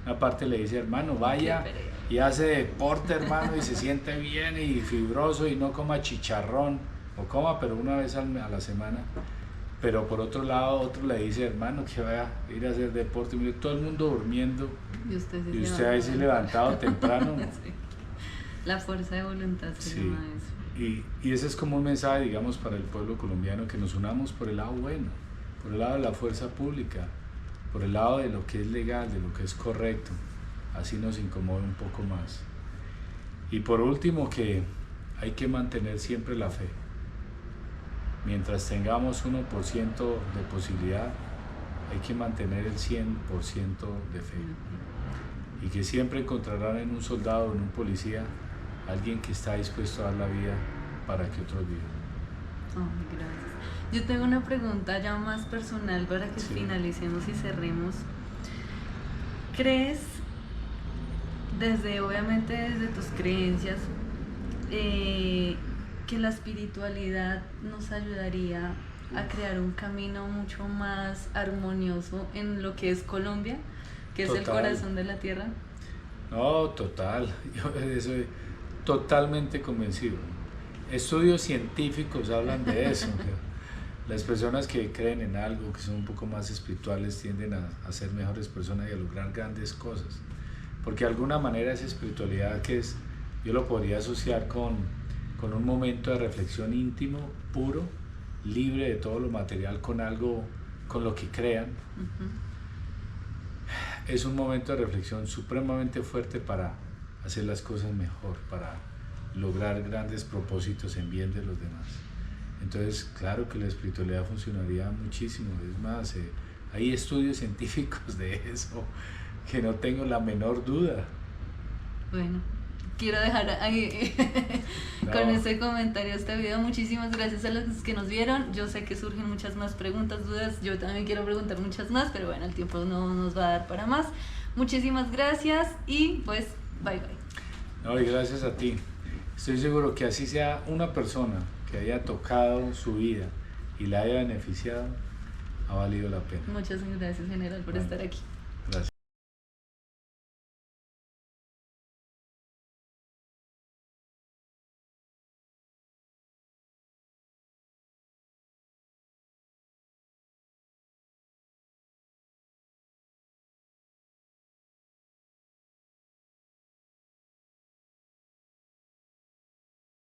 Una parte le dice, hermano, vaya y hace deporte, hermano, y se siente bien y fibroso y no coma chicharrón, o coma, pero una vez a la semana. Pero por otro lado, otro le dice, hermano, que vaya a ir a hacer deporte. Mire, todo el mundo durmiendo y usted ahí sí levantado temprano. Sí. La fuerza de voluntad se llama eso. Y ese es como un mensaje, digamos, para el pueblo colombiano, que nos unamos por el lado bueno, por el lado de la fuerza pública, por el lado de lo que es legal, de lo que es correcto. Así nos incomode un poco más. Y por último, que hay que mantener siempre la fe. Mientras tengamos 1% de posibilidad, hay que mantener el 100% de fe. Y que siempre encontrarán en un soldado o en un policía alguien que está dispuesto a dar la vida para que otros vivan. Oh, gracias. Yo tengo una pregunta ya más personal para que finalicemos y cerremos. ¿Crees, obviamente desde tus creencias, que la espiritualidad nos ayudaría a crear un camino mucho más armonioso en lo que es Colombia, que es el corazón de la tierra? No, total. Yo soy totalmente convencido. Estudios científicos hablan de eso. Las personas que creen en algo, que son un poco más espirituales, tienden a ser mejores personas y a lograr grandes cosas. Porque de alguna manera esa espiritualidad yo lo podría asociar con un momento de reflexión íntimo, puro, libre de todo lo material, con lo que crean. Es un momento de reflexión supremamente fuerte para hacer las cosas mejor, para lograr grandes propósitos en bien de los demás. Entonces, claro que la espiritualidad funcionaría muchísimo. Es más, hay estudios científicos de eso, que no tengo la menor duda. Bueno, quiero dejar ahí con ese comentario este video. Muchísimas gracias a los que nos vieron. Yo sé que surgen muchas más preguntas, dudas. Yo también quiero preguntar muchas más, pero bueno, el tiempo no nos va a dar para más. Muchísimas gracias y pues bye bye. No, y gracias a ti. Estoy seguro que así sea una persona que haya tocado su vida y la haya beneficiado, ha valido la pena. Muchas gracias, general, por estar aquí.